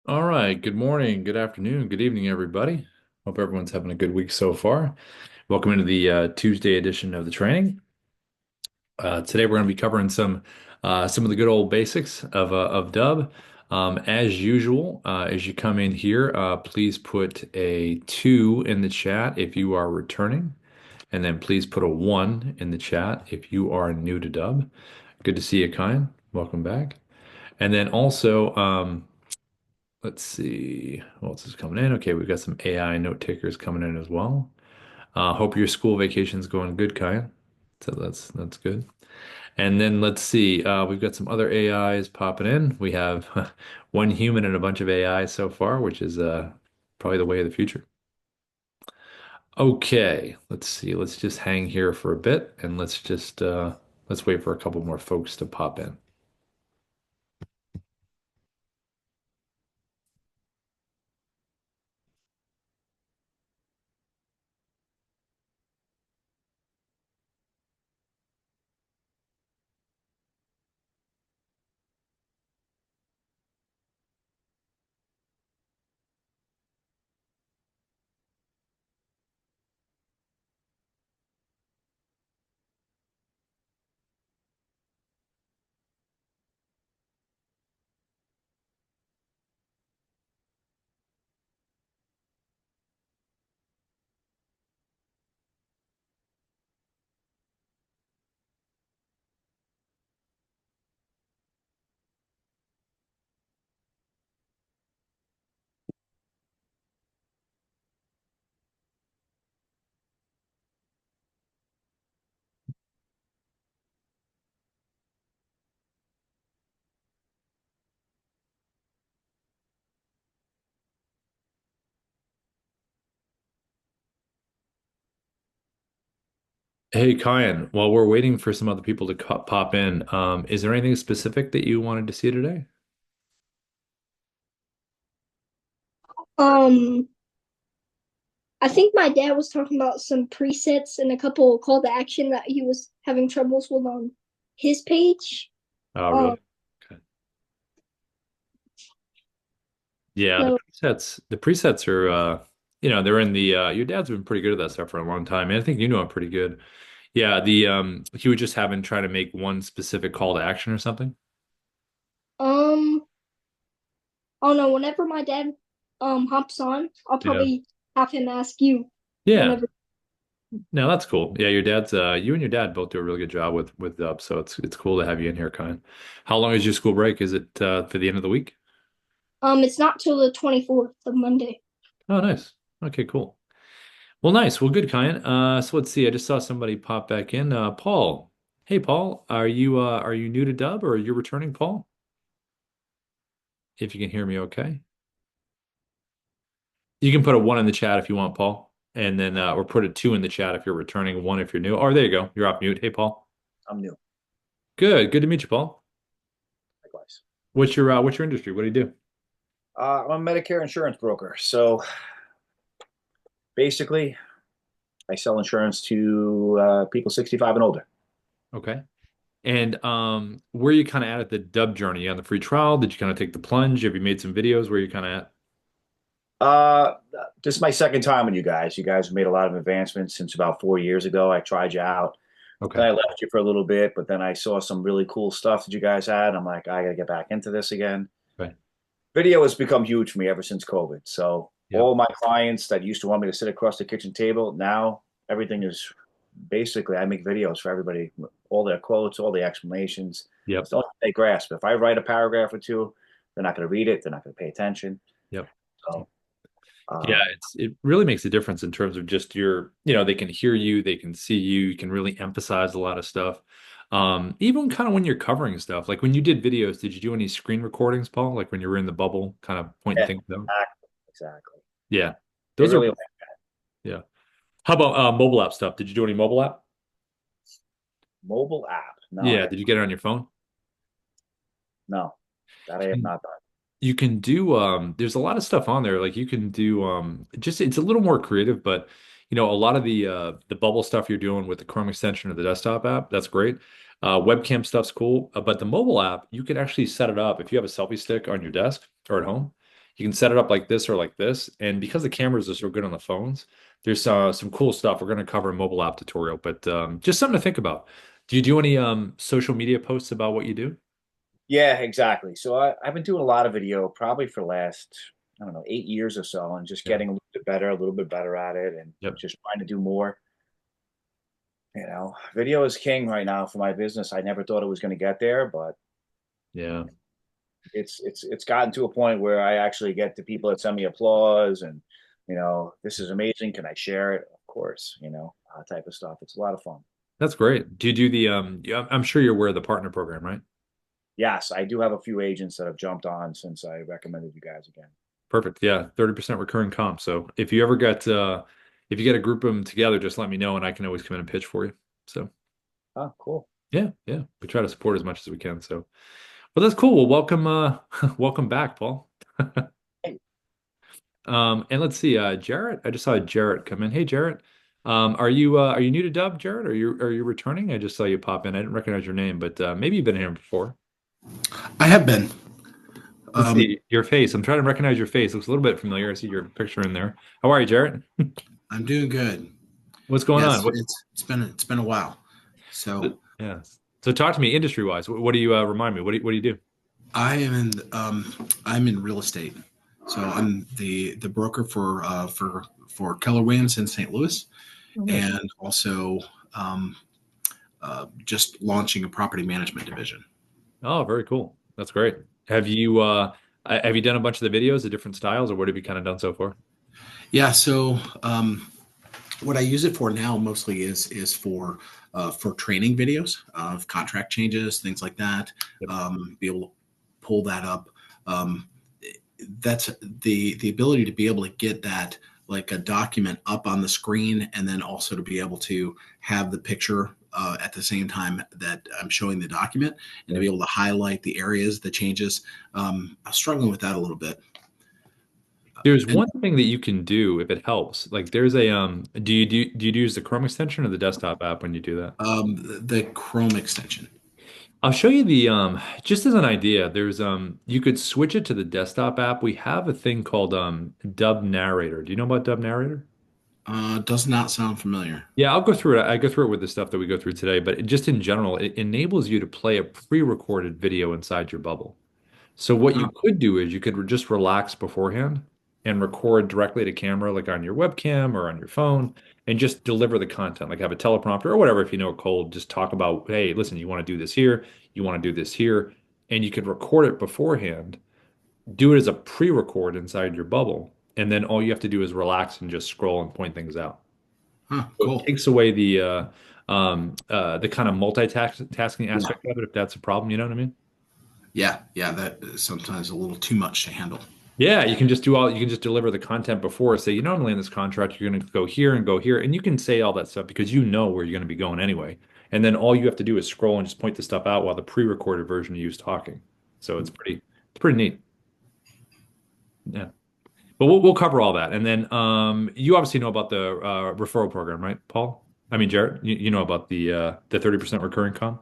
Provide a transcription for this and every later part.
All right. Good morning, good afternoon, good evening, everybody. Hope everyone's having a good week so far. Welcome into the Tuesday edition of the training. Today we're going to be covering some of the good old basics of Dub. As usual, as you come in here, please put a 2 in the chat if you are returning, and then please put a 1 in the chat if you are new to Dub. Good to see you, Kyan. Welcome back. And then also, let's see what else is coming in. Okay, we've got some AI note takers coming in as well. Hope your school vacation's going good, Kyan. So that's good. And then let's see. We've got some other AIs popping in. We have one human and a bunch of AI so far, which is probably the way of the future. Okay, let's see. Let's just hang here for a bit and let's wait for a couple more folks to pop in. Hey, Kyan, while we're waiting for some other people to pop in, is there anything specific that you wanted to see today? Um, I think my dad was talking about some presets and a couple call to action that he was having troubles with on his page. Oh, Um, really? Okay. Yeah, so the presets are they're in the your dad's been pretty good at that stuff for a long time. And I think you know him pretty good. Yeah, the he was just having trying to make one specific call to action or something. um, oh no, whenever my dad hops on, I'll Yeah. probably have him ask you Yeah. whenever. No, that's cool. Yeah, your dad's you and your dad both do a really good job with Dub, so it's cool to have you in here, Kyan. How long is your school break? Is it for the end of the week? It's not till the 24th of Monday. Oh, nice. Okay, cool. Well, nice. Well, good, Kyan. So let's see. I just saw somebody pop back in. Paul. Hey, Paul. Are you new to Dub or are you returning, Paul? If you can hear me, okay. You can put a 1 in the chat if you want, Paul, and then or put a 2 in the chat if you're returning, 1 if you're new. Or there you go. You're off mute. Hey, Paul. I'm new. Good. Good to meet you, Paul. Likewise. What's your industry? What do you do? I'm a Medicare insurance broker. So basically, I sell insurance to people 65 and older. Okay. And where are you kind of at the Dub journey? You on the free trial? Did you kind of take the plunge? Have you made some videos? Where are you kind of at? Uh, this is my second time with you guys. You guys have made a lot of advancements since about 4 years ago. I tried you out. Okay. Then I left you for a little bit, but then I saw some really cool stuff that you guys had. I'm like, I got to get back into this again. Right. Video has become huge for me ever since COVID. So Yep. all my clients that used to want me to sit across the kitchen table, now everything is basically I make videos for everybody, all their quotes, all the explanations. It's Yep. the only thing they grasp. If I write a paragraph or two, they're not going to read it. They're not going to pay attention. Yep. So, Yeah, um, it really makes a difference in terms of just they can hear you, they can see you, you can really emphasize a lot of stuff. Even kind of when you're covering stuff, like when you did videos, did you do any screen recordings, Paul? Like when you were in the bubble, kind of pointing yeah, things out? exactly. Yeah, They those are really yeah. How about mobile app stuff? Did you do any mobile app? mobile app. No, Yeah, did you get it on your phone? no, that I have not done. You can do there's a lot of stuff on there. Like you can do just it's a little more creative, but a lot of the bubble stuff you're doing with the Chrome extension or the desktop app, that's great. Webcam stuff's cool, but the mobile app, you can actually set it up if you have a selfie stick on your desk or at home. You can set it up like this or like this. And because the cameras are so good on the phones, there's some cool stuff. We're going to cover a mobile app tutorial, but just something to think about. Do you do any social media posts about what you do? Yeah, exactly. So I've been doing a lot of video probably for the last, I don't know, 8 years or so, and just Yeah. getting a little bit better at it, and Yep. just trying to do more. Video is king right now for my business. I never thought it was going to get there, but Yeah. it's gotten to a point where I actually get the people that send me applause and, this is amazing. Can I share it? Of course, type of stuff. It's a lot of fun. That's great. Do you do the yeah, I'm sure you're aware of the partner program, right? Yes, I do have a few agents that have jumped on since I recommended you guys again. Perfect. Yeah, 30% recurring comp. So if you get a group of them together, just let me know and I can always come in and pitch for you. So Oh, cool. yeah, yeah. We try to support as much as we can. So well, that's cool. Well, welcome welcome back, Paul. Hey. And let's see, Jarrett. I just saw Jarrett come in. Hey, Jarrett. Are you new to Dub, Jarrett? Are you returning? I just saw you pop in. I didn't recognize your name, but maybe you've been here before. I have been. Let's Um, see your face. I'm trying to recognize your face. Looks a little bit familiar. I see your picture in there. How are you, Jarrett? I'm doing good. What's going on? Yes, it's been a while. So Yeah. So talk to me industry wise. What do you remind me? What do you do? I'm in real estate. So I'm the broker for Keller Williams in St. Louis, Oh, nice. and also just launching a property management division. Oh, very cool. That's great. Have you done a bunch of the videos, the different styles, or what have you kind of done so far? Yeah. So what I use it for now mostly is for training videos of contract changes, things like that. Yep. Be able to pull that up. Um, that's the ability to be able to get that like a document up on the screen, and then also to be able to have the picture at the same time that I'm showing the document, and to be able to highlight the areas, the changes. I'm struggling with that a little bit. There's And one thing that you can do if it helps. Like there's a do you use the Chrome extension or the desktop app when you do that? the Chrome extension. I'll show you the just as an idea, there's you could switch it to the desktop app. We have a thing called Dub Narrator. Do you know about Dub Narrator? Does not sound familiar. Yeah, I'll go through it. I go through it with the stuff that we go through today, but just in general, it enables you to play a pre-recorded video inside your bubble. So what Uh, you could do is you could just relax beforehand and record directly to camera, like on your webcam or on your phone, and just deliver the content, like have a teleprompter or whatever. If you know it cold, just talk about, hey, listen, you want to do this here, you want to do this here, and you could record it beforehand, do it as a pre-record inside your bubble, and then all you have to do is relax and just scroll and point things out. So it cool. takes away the kind of multitasking Yeah, aspect of it, if that's a problem, you know what I mean? yeah. That is sometimes a little too much to handle. Yeah, you can just deliver the content before, say, you normally in this contract, you're going to go here and go here, and you can say all that stuff because you know where you're going to be going anyway. And then all you have to do is scroll and just point the stuff out while the pre-recorded version you use talking. So it's pretty neat. Yeah. But we'll cover all that. And then you obviously know about the referral program, right, Paul? I mean, Jarrett, you know about the 30% recurring comp?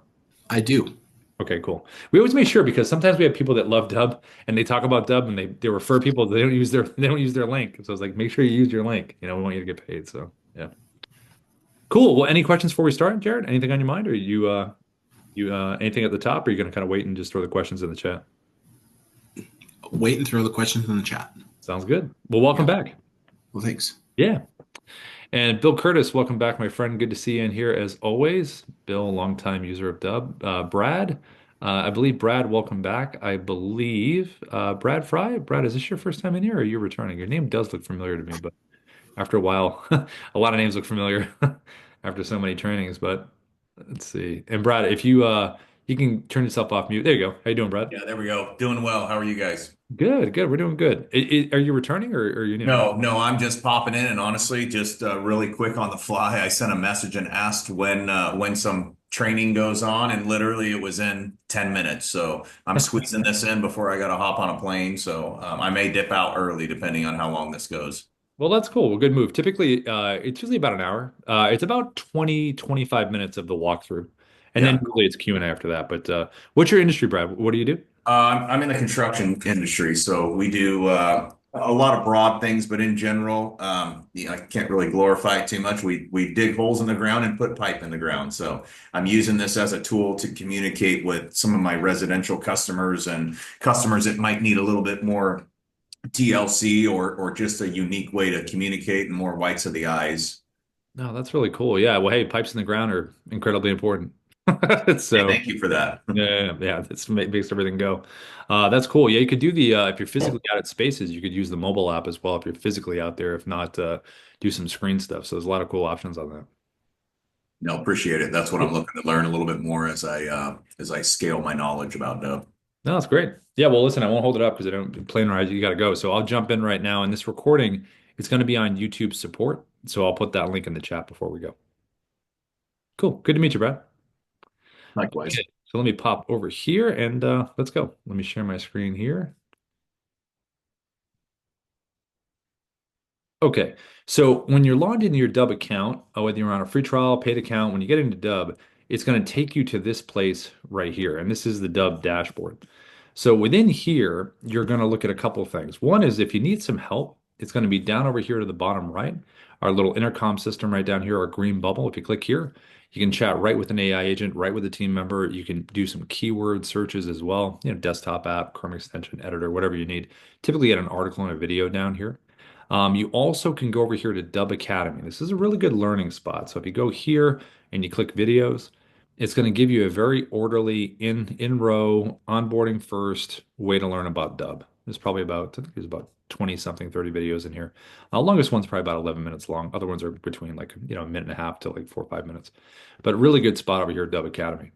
I do. Okay, cool. We always make sure because sometimes we have people that love Dub and they talk about Dub and they refer people, they don't use their link. So it's like make sure you use your link. You know, we want you to get paid. So yeah. Cool. Well, any questions before we start, Jared? Anything on your mind or you anything at the top, or are you gonna kind of wait and just throw the questions in the chat? Wait and throw the questions in the chat. Sounds good. Well, welcome Yeah. back. Well, thanks. Yeah. And Bill Curtis, welcome back, my friend. Good to see you in here as always. Bill, longtime user of Dub. Brad, I believe Brad, welcome back. I believe Brad Fry. Brad, is this your first time in here or are you returning? Your name does look familiar to me, but after a while, a lot of names look familiar after so many trainings. But let's see. And Brad, if you can turn yourself off mute. There you go. How you doing, Brad? Yeah, there we go. Doing well. How are you guys? Good, good. We're doing good. Are you returning or are you new? No, I'm just popping in, and honestly, just really quick on the fly, I sent a message and asked when some training goes on, and literally it was in 10 minutes. So I'm squeezing this in before I got to hop on a plane. So I may dip out early depending on how long this goes. Well, that's cool. Well, good move. Typically, it's usually about an hour. It's about 20, 25 minutes of the walkthrough. And then Yeah. usually it's Q&A after that. But what's your industry, Brad? What do you do? I'm in the construction industry, so we do a lot of broad things, but in general, I can't really glorify it too much. We dig holes in the ground and put pipe in the ground. So I'm using this as a tool to communicate with some of my residential customers and customers that might need a little bit more TLC or just a unique way to communicate and more whites of the eyes. No, that's really cool. Yeah. Well, hey, pipes in the ground are incredibly important. Hey, So, thank you for that. yeah, that's makes everything go. That's cool. Yeah, you could do the if you're physically out at spaces, you could use the mobile app as well if you're physically out there. If not, do some screen stuff. So there's a lot of cool options on that. No, appreciate it. That's what I'm Cool. looking to learn a little bit more as I scale my knowledge about Dub. No, that's great. Yeah, well, listen, I won't hold it up because I don't plan right. You got to go. So I'll jump in right now. And this recording, it's going to be on YouTube support. So I'll put that link in the chat before we go. Cool. Good to meet you, Brad. Likewise. Okay. So let me pop over here and let's go. Let me share my screen here. Okay, so when you're logged into your Dub account, whether you're on a free trial, paid account, when you get into Dub, it's going to take you to this place right here, and this is the Dub dashboard. So within here, you're going to look at a couple of things. One is if you need some help, it's going to be down over here to the bottom right, our little intercom system right down here, our green bubble. If you click here, you can chat right with an AI agent, right with a team member. You can do some keyword searches as well, desktop app, Chrome extension, editor, whatever you need. Typically get an article and a video down here. You also can go over here to Dub Academy. This is a really good learning spot. So if you go here and you click videos, it's going to give you a very orderly in row onboarding first way to learn about Dub. There's probably about, I think there's about 20 something, 30 videos in here. The longest one's probably about 11 minutes long. Other ones are between like, a minute and a half to like 4 or 5 minutes. But really good spot over here at Dub Academy.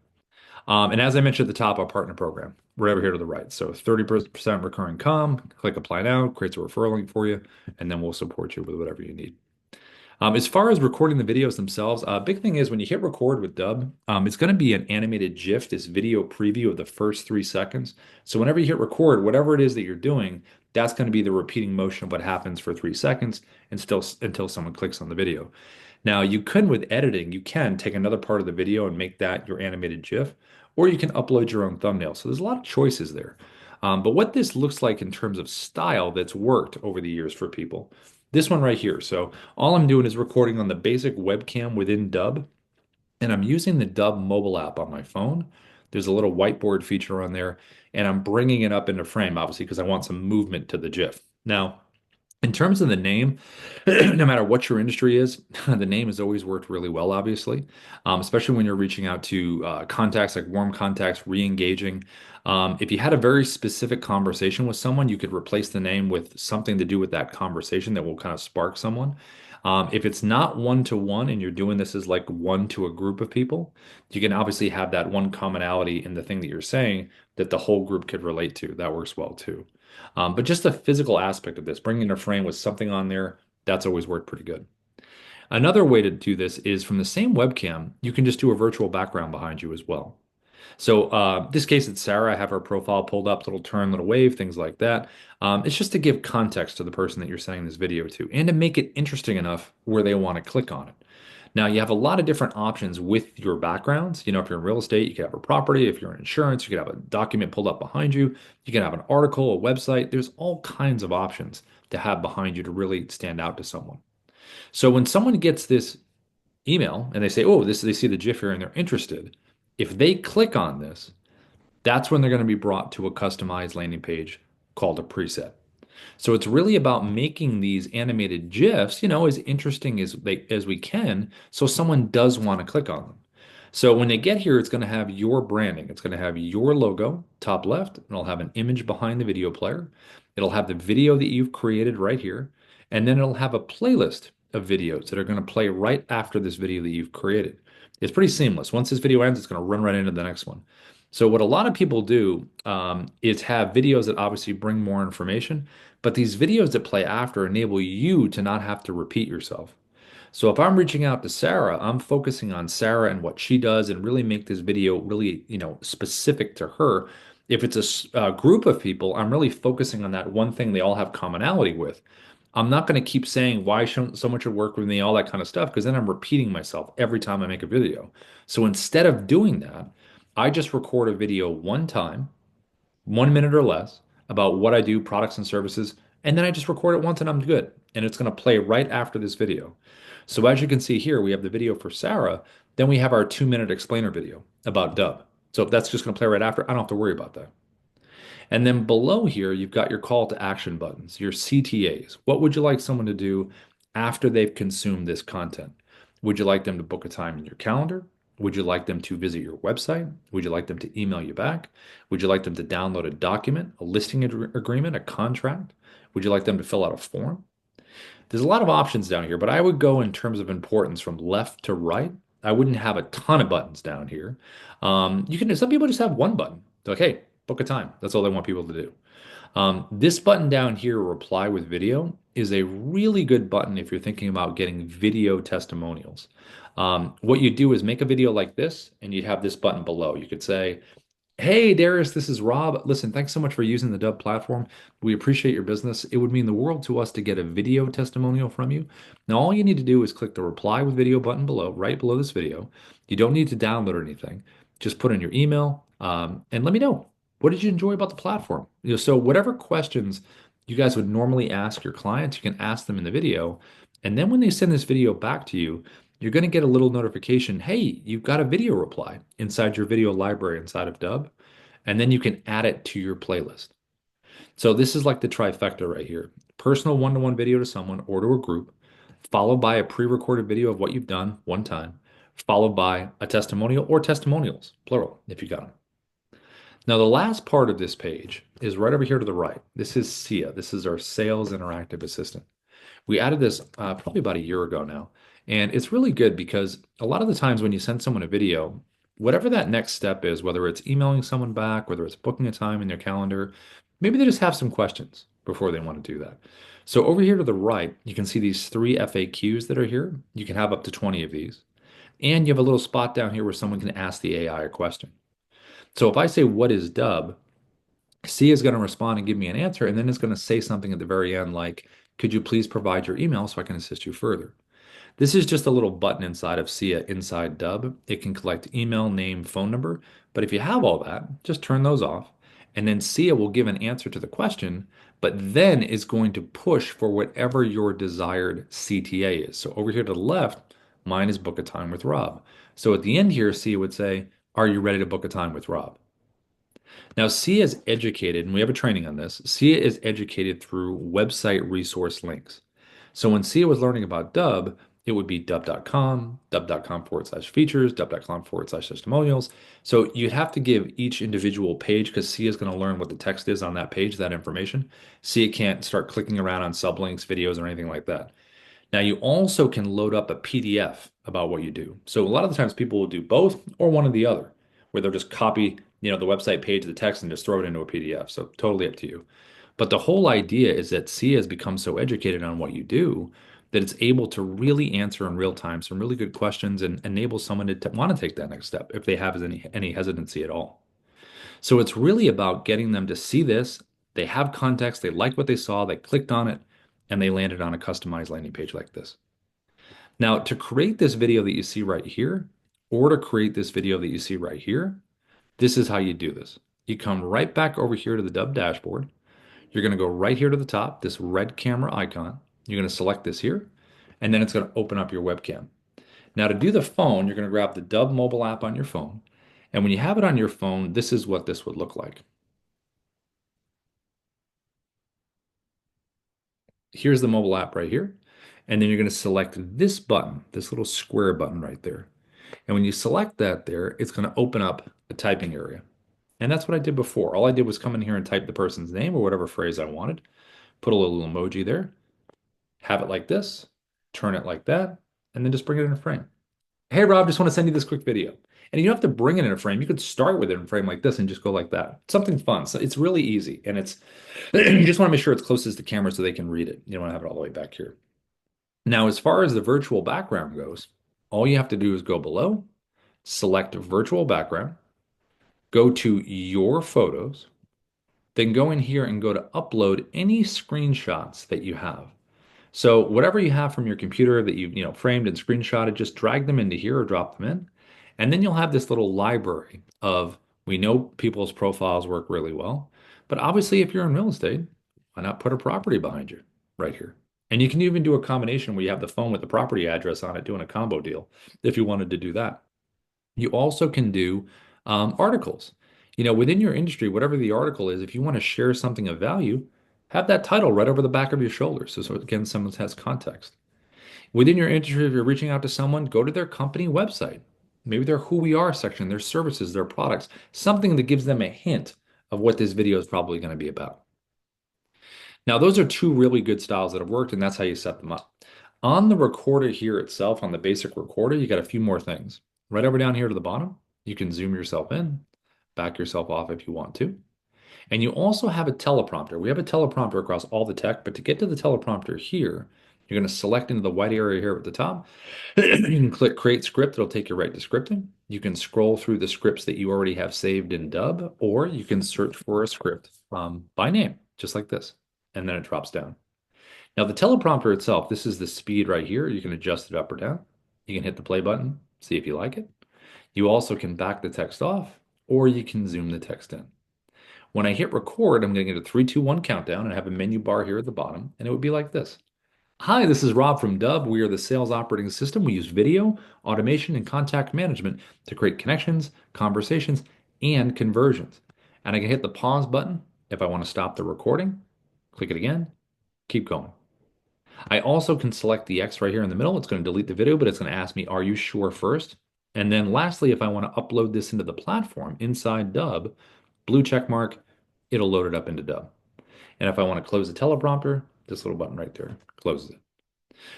And as I mentioned at the top, our partner program, right over here to the right. So 30% recurring com, click apply now, creates a referral link for you, and then we'll support you with whatever you need. As far as recording the videos themselves, a big thing is when you hit record with Dub, it's going to be an animated GIF, this video preview of the first 3 seconds. So whenever you hit record, whatever it is that you're doing, that's going to be the repeating motion of what happens for 3 seconds and still until someone clicks on the video. Now, you could, with editing, you can take another part of the video and make that your animated GIF, or you can upload your own thumbnail. So there's a lot of choices there. But what this looks like in terms of style that's worked over the years for people, this one right here. So all I'm doing is recording on the basic webcam within Dub, and I'm using the Dub mobile app on my phone. There's a little whiteboard feature on there, and I'm bringing it up into frame, obviously, because I want some movement to the GIF. Now, in terms of the name, no matter what your industry is, the name has always worked really well, obviously, especially when you're reaching out to contacts like warm contacts, re-engaging. If you had a very specific conversation with someone, you could replace the name with something to do with that conversation that will kind of spark someone. If it's not one-to-one and you're doing this as like one to a group of people, you can obviously have that one commonality in the thing that you're saying that the whole group could relate to. That works well too. But just the physical aspect of this, bringing a frame with something on there, that's always worked pretty good. Another way to do this is from the same webcam, you can just do a virtual background behind you as well. So this case, it's Sarah. I have her profile pulled up, little turn, little wave, things like that. It's just to give context to the person that you're sending this video to and to make it interesting enough where they want to click on it. Now, you have a lot of different options with your backgrounds. If you're in real estate, you could have a property. If you're in insurance, you could have a document pulled up behind you. You can have an article, a website. There's all kinds of options to have behind you to really stand out to someone. So when someone gets this email and they say, oh, they see the GIF here and they're interested, if they click on this, that's when they're going to be brought to a customized landing page called a preset. So it's really about making these animated GIFs, as interesting as we can, so someone does want to click on them. So when they get here, it's going to have your branding. It's going to have your logo, top left. It'll have an image behind the video player. It'll have the video that you've created right here. And then it'll have a playlist of videos that are going to play right after this video that you've created. It's pretty seamless. Once this video ends, it's going to run right into the next one. So what a lot of people do is have videos that obviously bring more information, but these videos that play after enable you to not have to repeat yourself. So if I'm reaching out to Sarah, I'm focusing on Sarah and what she does and really make this video really, specific to her. If it's a group of people, I'm really focusing on that one thing they all have commonality with. I'm not going to keep saying why shouldn't so much work with me, all that kind of stuff, because then I'm repeating myself every time I make a video. So instead of doing that, I just record a video one time 1 minute or less, about what I do, products and services, and then I just record it once and I'm good. And it's going to play right after this video. So as you can see here, we have the video for Sarah, then we have our 2 minute explainer video about Dubb. So if that's just going to play right after, I don't have to worry about that. And then below here, you've got your call to action buttons, your CTAs. What would you like someone to do after they've consumed this content? Would you like them to book a time in your calendar? Would you like them to visit your website? Would you like them to email you back? Would you like them to download a document, a listing agreement, a contract? Would you like them to fill out a form? There's a lot of options down here, but I would go in terms of importance from left to right. I wouldn't have a ton of buttons down here. Some people just have one button. They're like, hey, book a time. That's all they want people to do. This button down here, reply with video, is a really good button if you're thinking about getting video testimonials. What you do is make a video like this, and you'd have this button below. You could say, hey, Darius, this is Rob. Listen, thanks so much for using the Dubb platform. We appreciate your business. It would mean the world to us to get a video testimonial from you. Now, all you need to do is click the reply with video button below, right below this video. You don't need to download anything. Just put in your email and let me know. What did you enjoy about the platform? So whatever questions you guys would normally ask your clients, you can ask them in the video. And then when they send this video back to you, you're going to get a little notification. Hey, you've got a video reply inside your video library inside of Dubb, and then you can add it to your playlist. So this is like the trifecta right here. Personal one-to-one video to someone or to a group, followed by a pre-recorded video of what you've done one time, followed by a testimonial or testimonials, plural, if you got them. Now, the last part of this page is right over here to the right. This is SIA. This is our Sales Interactive Assistant. We added this probably about a year ago now. And it's really good because a lot of the times when you send someone a video, whatever that next step is, whether it's emailing someone back, whether it's booking a time in their calendar, maybe they just have some questions before they want to do that. So over here to the right, you can see these 3 FAQs that are here. You can have up to 20 of these. And you have a little spot down here where someone can ask the AI a question. So if I say, what is Dubb? C is going to respond and give me an answer, and then it's going to say something at the very end like, could you please provide your email so I can assist you further? This is just a little button inside of SIA inside Dubb. It can collect email, name, phone number. But if you have all that, just turn those off. And then SIA will give an answer to the question, but then is going to push for whatever your desired CTA is. So over here to the left, mine is book a time with Rob. So at the end here, SIA would say, are you ready to book a time with Rob? Now, SIA is educated, and we have a training on this. SIA is educated through website resource links. So when SIA was learning about Dubb, it would be dubb.com, dubb.com/features, dubb.com/testimonials. So you'd have to give each individual page because SIA is going to learn what the text is on that page, that information. SIA can't start clicking around on sublinks, videos, or anything like that. Now, you also can load up a PDF about what you do. So a lot of the times people will do both or one or the other, where they'll just copy, the website page, the text, and just throw it into a PDF. So totally up to you. But the whole idea is that SIA has become so educated on what you do that it's able to really answer in real time some really good questions and enable someone to want to take that next step if they have any hesitancy at all. So it's really about getting them to see this. They have context, they like what they saw, they clicked on it, and they landed on a customized landing page like this. Now, to create this video that you see right here, or to create this video that you see right here, this is how you do this. You come right back over here to the Dubb dashboard. You're going to go right here to the top, this red camera icon. You're going to select this here, and then it's going to open up your webcam. Now, to do the phone, you're going to grab the Dubb mobile app on your phone. And when you have it on your phone, this is what this would look like. Here's the mobile app right here. And then you're going to select this button, this little square button right there. And when you select that there, it's going to open up a typing area. And that's what I did before. All I did was come in here and type the person's name or whatever phrase I wanted, put a little emoji there, have it like this, turn it like that, and then just bring it in a frame. Hey, Rob, just want to send you this quick video. And you don't have to bring it in a frame. You could start with it in a frame like this and just go like that. Something fun. So it's really easy. And it's you just want to make sure it's closest to the camera so they can read it. You don't want to have it all the way back here. Now, as far as the virtual background goes, all you have to do is go below, select virtual background, go to your photos, then go in here and go to upload any screenshots that you have. So whatever you have from your computer that you framed and screenshotted, just drag them into here or drop them in. And then you'll have this little library of, we know people's profiles work really well. But obviously, if you're in real estate, why not put a property behind you right here? And you can even do a combination where you have the phone with the property address on it, doing a combo deal if you wanted to do that. You also can do articles. Within your industry, whatever the article is, if you want to share something of value, have that title right over the back of your shoulder. So again, someone has context. Within your industry, if you're reaching out to someone, go to their company website. Maybe their who we are section, their services, their products, something that gives them a hint of what this video is probably going to be about. Now, those are two really good styles that have worked, and that's how you set them up. On the recorder here itself, on the basic recorder, you got a few more things. Right over down here to the bottom, you can zoom yourself in, back yourself off if you want to. And you also have a teleprompter. We have a teleprompter across all the tech, but to get to the teleprompter here, you're going to select into the white area here at the top. You can click Create Script. It'll take you right to scripting. You can scroll through the scripts that you already have saved in Dubb, or you can search for a script by name, just like this, and then it drops down. Now, the teleprompter itself, this is the speed right here. You can adjust it up or down. You can hit the play button, see if you like it. You also can back the text off, or you can zoom the text in. When I hit record, I'm going to get a 3, 2, 1 countdown and have a menu bar here at the bottom, and it would be like this. Hi, this is Rob from Dubb. We are the sales operating system. We use video, automation, and contact management to create connections, conversations, and conversions. And I can hit the pause button if I want to stop the recording. Click it again. Keep going. I also can select the X right here in the middle. It's going to delete the video, but it's going to ask me, are you sure first? And then lastly, if I want to upload this into the platform inside Dubb, blue check mark, it'll load it up into Dubb. And if I want to close the teleprompter, this little button right there closes it.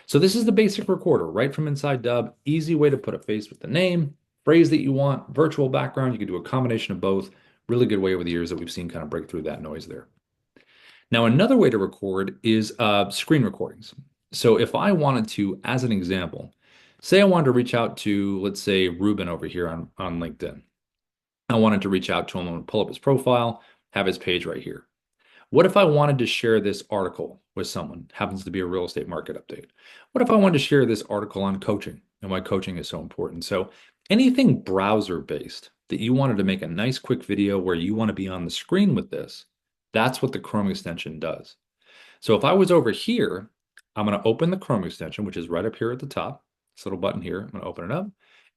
So this is the basic recorder right from inside Dubb. Easy way to put a face with the name, phrase that you want, virtual background. You can do a combination of both. Really good way over the years that we've seen kind of break through that noise there. Now, another way to record is screen recordings. So if I wanted to, as an example, say I wanted to reach out to, let's say, Ruben over here on LinkedIn. I wanted to reach out to him and pull up his profile, have his page right here. What if I wanted to share this article with someone? Happens to be a real estate market update. What if I wanted to share this article on coaching and why coaching is so important? So anything browser-based that you wanted to make a nice quick video where you want to be on the screen with this, that's what the Chrome extension does. So if I was over here, I'm going to open the Chrome extension, which is right up here at the top. This little button here, I'm going to open it up,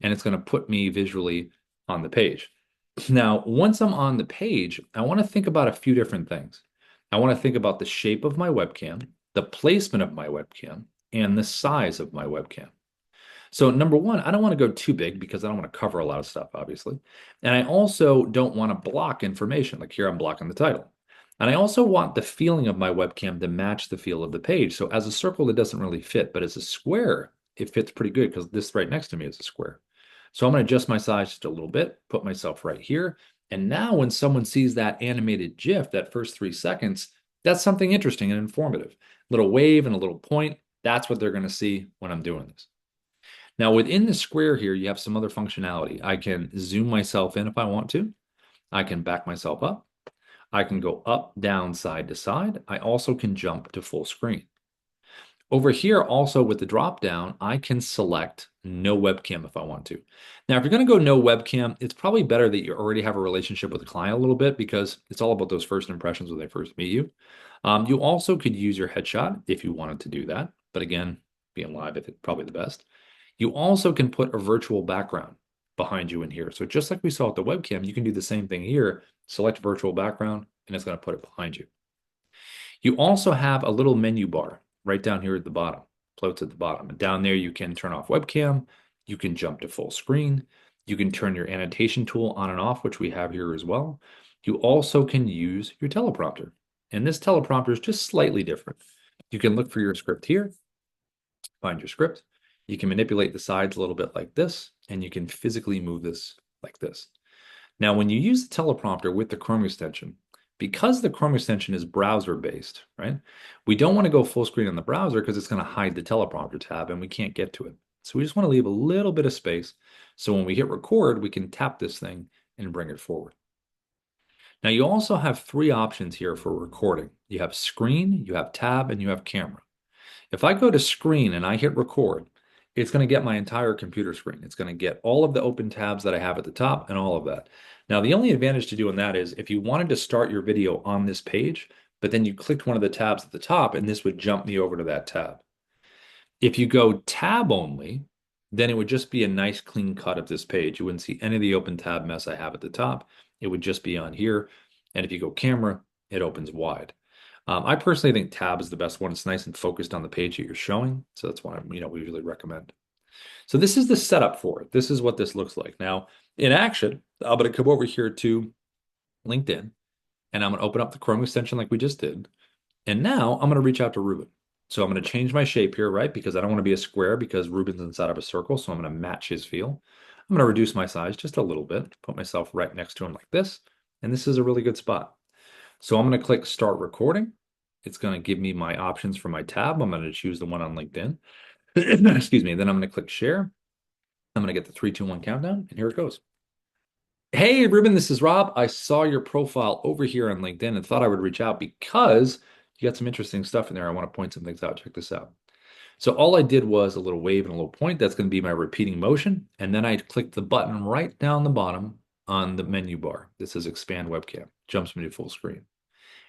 and it's going to put me visually on the page. Now, once I'm on the page, I want to think about a few different things. I want to think about the shape of my webcam, the placement of my webcam, and the size of my webcam. So number one, I don't want to go too big because I don't want to cover a lot of stuff, obviously. And I also don't want to block information. Like here, I'm blocking the title. And I also want the feeling of my webcam to match the feel of the page. So as a circle, it doesn't really fit, but as a square, it fits pretty good because this right next to me is a square. So I'm going to adjust my size just a little bit, put myself right here. And now when someone sees that animated GIF, that first 3 seconds, that's something interesting and informative. Little wave and a little point, that's what they're going to see when I'm doing this. Now within the square here, you have some other functionality. I can zoom myself in if I want to. I can back myself up. I can go up, down, side to side. I also can jump to full screen. Over here, also with the drop down, I can select no webcam if I want to. Now, if you're going to go no webcam, it's probably better that you already have a relationship with the client a little bit because it's all about those first impressions when they first meet you. You also could use your headshot if you wanted to do that. But again, being live, it's probably the best. You also can put a virtual background behind you in here. So just like we saw with the webcam, you can do the same thing here. Select virtual background, and it's going to put it behind you. You also have a little menu bar right down here at the bottom, floats at the bottom. And down there, you can turn off webcam. You can jump to full screen. You can turn your annotation tool on and off, which we have here as well. You also can use your teleprompter. And this teleprompter is just slightly different. You can look for your script here, find your script. You can manipulate the sides a little bit like this, and you can physically move this like this. Now, when you use the teleprompter with the Chrome extension, because the Chrome extension is browser-based, right? We don't want to go full screen on the browser because it's going to hide the teleprompter tab and we can't get to it. So we just want to leave a little bit of space. So when we hit record, we can tap this thing and bring it forward. Now, you also have 3 options here for recording. You have screen, you have tab, and you have camera. If I go to screen and I hit record, it's going to get my entire computer screen. It's going to get all of the open tabs that I have at the top and all of that. Now, the only advantage to doing that is if you wanted to start your video on this page, but then you clicked one of the tabs at the top, and this would jump me over to that tab. If you go tab only, then it would just be a nice clean cut of this page. You wouldn't see any of the open tab mess I have at the top. It would just be on here. And if you go camera, it opens wide. I personally think tab is the best one. It's nice and focused on the page that you're showing. So that's why we usually recommend. So this is the setup for it. This is what this looks like. Now, in action, I'm going to come over here to LinkedIn, and I'm going to open up the Chrome extension like we just did. And now I'm going to reach out to Ruben. So I'm going to change my shape here, right? Because I don't want to be a square because Ruben's inside of a circle. So I'm going to match his feel. I'm going to reduce my size just a little bit, put myself right next to him like this. And this is a really good spot. So I'm going to click start recording. It's going to give me my options for my tab. I'm going to choose the one on LinkedIn. Excuse me. Then I'm going to click share. I'm going to get the 3, 2, 1 countdown, and here it goes. Hey, Ruben, this is Rob. I saw your profile over here on LinkedIn and thought I would reach out because you got some interesting stuff in there. I want to point some things out. Check this out. So all I did was a little wave and a little point. That's going to be my repeating motion. And then I clicked the button right down the bottom on the menu bar. This is expand webcam. Jumps me to full screen.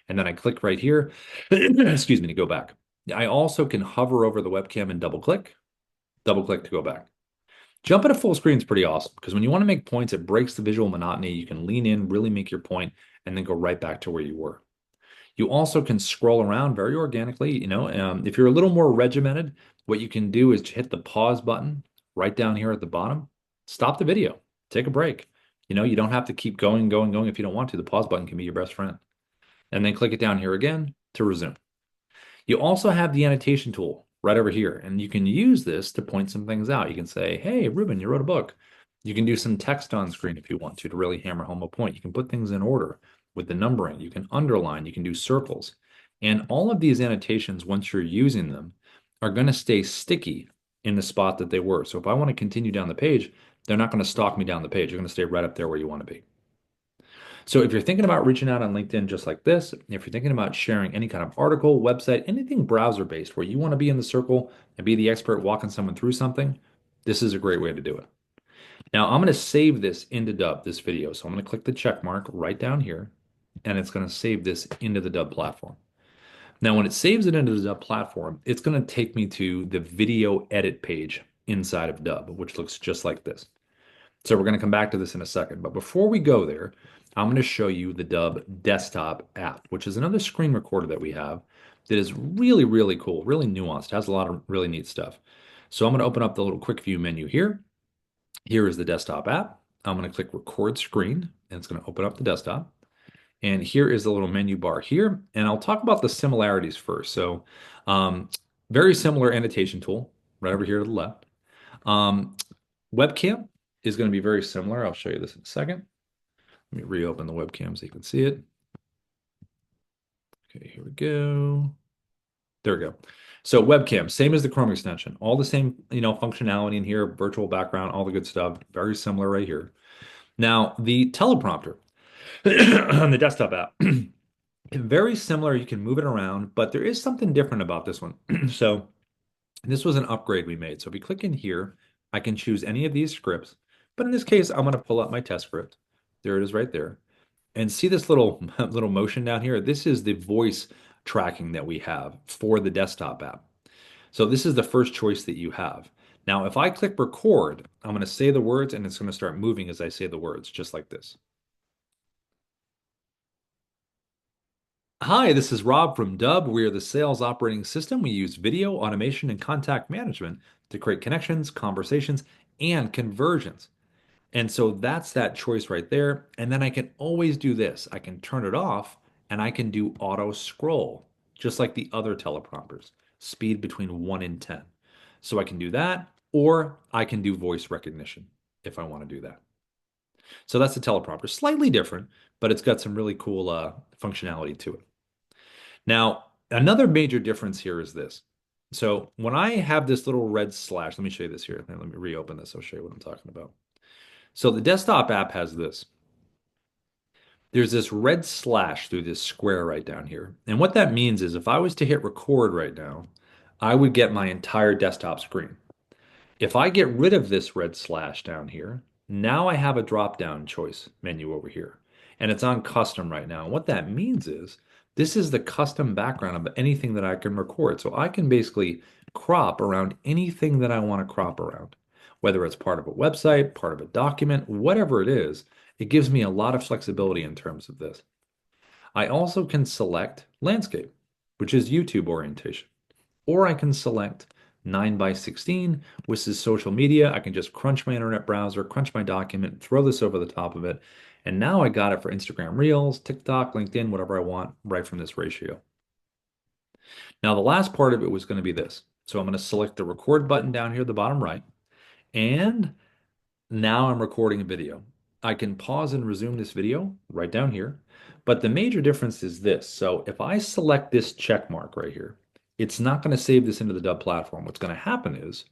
And then I click right here, excuse me, to go back. I also can hover over the webcam and double click to go back. Jumping to full screen is pretty awesome because when you want to make points, it breaks the visual monotony. You can lean in, really make your point, and then go right back to where you were. You also can scroll around very organically. If you're a little more regimented, what you can do is hit the pause button right down here at the bottom. Stop the video, take a break. You don't have to keep going if you don't want to. The pause button can be your best friend. And then click it down here again to resume. You also have the annotation tool right over here, and you can use this to point some things out. You can say, hey, Ruben, you wrote a book. You can do some text on screen if you want to really hammer home a point. You can put things in order with the numbering. You can underline, you can do circles. And all of these annotations, once you're using them, are going to stay sticky in the spot that they were. So if I want to continue down the page, they're not going to stalk me down the page. They're going to stay right up there where you want to be. So if you're thinking about reaching out on LinkedIn just like this, if you're thinking about sharing any kind of article, website, anything browser-based where you want to be in the circle and be the expert walking someone through something, this is a great way to do it. Now I'm going to save this into Dub, this video. So I'm going to click the check mark right down here, and it's going to save this into the Dub platform. Now when it saves it into the Dub platform, it's going to take me to the video edit page inside of Dub, which looks just like this. So we're going to come back to this in a second. But before we go there, I'm going to show you the Dub desktop app, which is another screen recorder that we have that is really, really cool, really nuanced, has a lot of really neat stuff. So I'm going to open up the little quick view menu here. Here is the desktop app. I'm going to click record screen, and it's going to open up the desktop. And here is the little menu bar here. And I'll talk about the similarities first. So very similar annotation tool right over here to the left. Webcam is going to be very similar. I'll show you this in a second. Let me reopen the webcam so you can see it. Okay, here we go. There we go. So webcam, same as the Chrome extension. All the same, functionality in here, virtual background, all the good stuff. Very similar right here. Now, the teleprompter on the desktop app, very similar. You can move it around, but there is something different about this one. So this was an upgrade we made. So if we click in here, I can choose any of these scripts. But in this case, I'm going to pull up my test script. There it is right there. And see this little motion down here? This is the voice tracking that we have for the desktop app. So this is the first choice that you have. Now, if I click record, I'm going to say the words and it's going to start moving as I say the words, just like this. Hi, this is Rob from Dub. We are the sales operating system. We use video, automation, and contact management to create connections, conversations, and conversions. And so that's that choice right there. And then I can always do this. I can turn it off and I can do auto scroll, just like the other teleprompters, speed between 1 and 10. So I can do that, or I can do voice recognition if I want to do that. So that's the teleprompter. Slightly different, but it's got some really cool functionality to it. Now, another major difference here is this. So when I have this little red slash, let me show you this here. Let me reopen this. I'll show you what I'm talking about. So the desktop app has this. There's this red slash through this square right down here. And what that means is if I was to hit record right now, I would get my entire desktop screen. If I get rid of this red slash down here, now I have a drop-down choice menu over here, and it's on custom right now. And what that means is this is the custom background of anything that I can record. So I can basically crop around anything that I want to crop around, whether it's part of a website, part of a document, whatever it is. It gives me a lot of flexibility in terms of this. I also can select landscape, which is YouTube orientation, or I can select 9:16, which is social media. I can just crunch my internet browser, crunch my document, throw this over the top of it. And now I got it for Instagram Reels, TikTok, LinkedIn, whatever I want, right from this ratio. Now, the last part of it was going to be this. So I'm going to select the record button down here at the bottom right. And now I'm recording a video. I can pause and resume this video right down here. But the major difference is this. So if I select this check mark right here, it's not going to save this into the Dub platform. What's going to happen is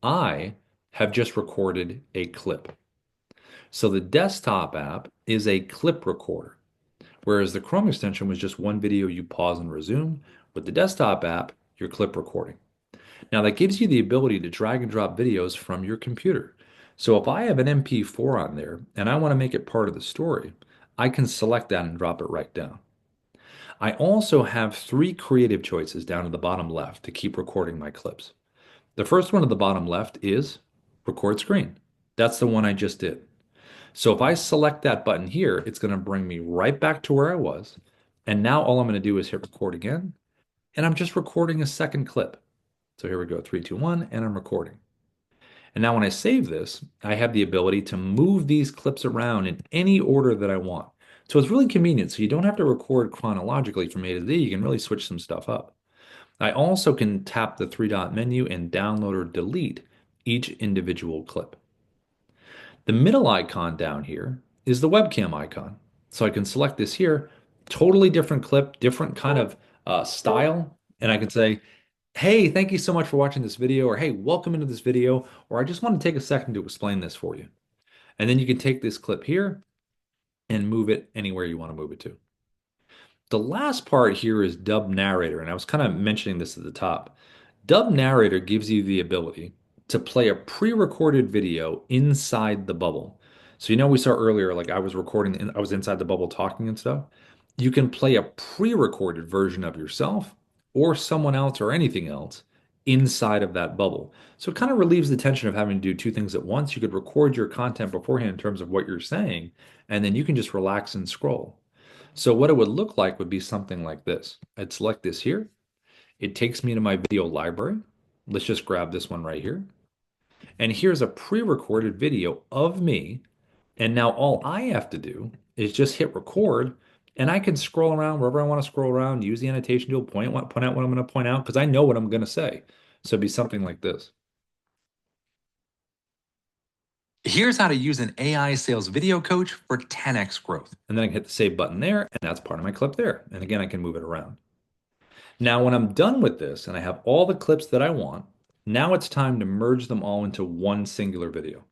I have just recorded a clip. So the desktop app is a clip recorder, whereas the Chrome extension was just one video you pause and resume. With the desktop app, you're clip recording. Now that gives you the ability to drag and drop videos from your computer. So if I have an MP4 on there and I want to make it part of the story, I can select that and drop it right down. I also have 3 creative choices down at the bottom left to keep recording my clips. The first one at the bottom left is record screen. That's the one I just did. So if I select that button here, it's going to bring me right back to where I was. And now all I'm going to do is hit record again. And I'm just recording a second clip. So here we go, 3, 2, 1, and I'm recording. And now when I save this, I have the ability to move these clips around in any order that I want. So it's really convenient. So you don't have to record chronologically from A to Z. You can really switch some stuff up. I also can tap the 3-dot menu and download or delete each individual clip. The middle icon down here is the webcam icon. So I can select this here, totally different clip, different kind of style. And I can say, hey, thank you so much for watching this video, or hey, welcome into this video, or I just want to take a second to explain this for you. And then you can take this clip here and move it anywhere you want to move it to. The last part here is Dub Narrator, and I was kind of mentioning this at the top. Dub Narrator gives you the ability to play a pre-recorded video inside the bubble. So we saw earlier, like I was recording, and I was inside the bubble talking and stuff. You can play a pre-recorded version of yourself or someone else or anything else inside of that bubble. So it kind of relieves the tension of having to do 2 things at once. You could record your content beforehand in terms of what you're saying, and then you can just relax and scroll. So what it would look like would be something like this. I'd select this here. It takes me to my video library. Let's just grab this one right here. And here's a pre-recorded video of me. And now all I have to do is just hit record, and I can scroll around wherever I want to scroll around, use the annotation tool, point out what I'm going to point out, because I know what I'm going to say. So it'd be something like this. Here's how to use an AI sales video coach for 10x growth. And then I can hit the save button there, and that's part of my clip there. And again, I can move it around. Now, when I'm done with this and I have all the clips that I want, now it's time to merge them all into one singular video.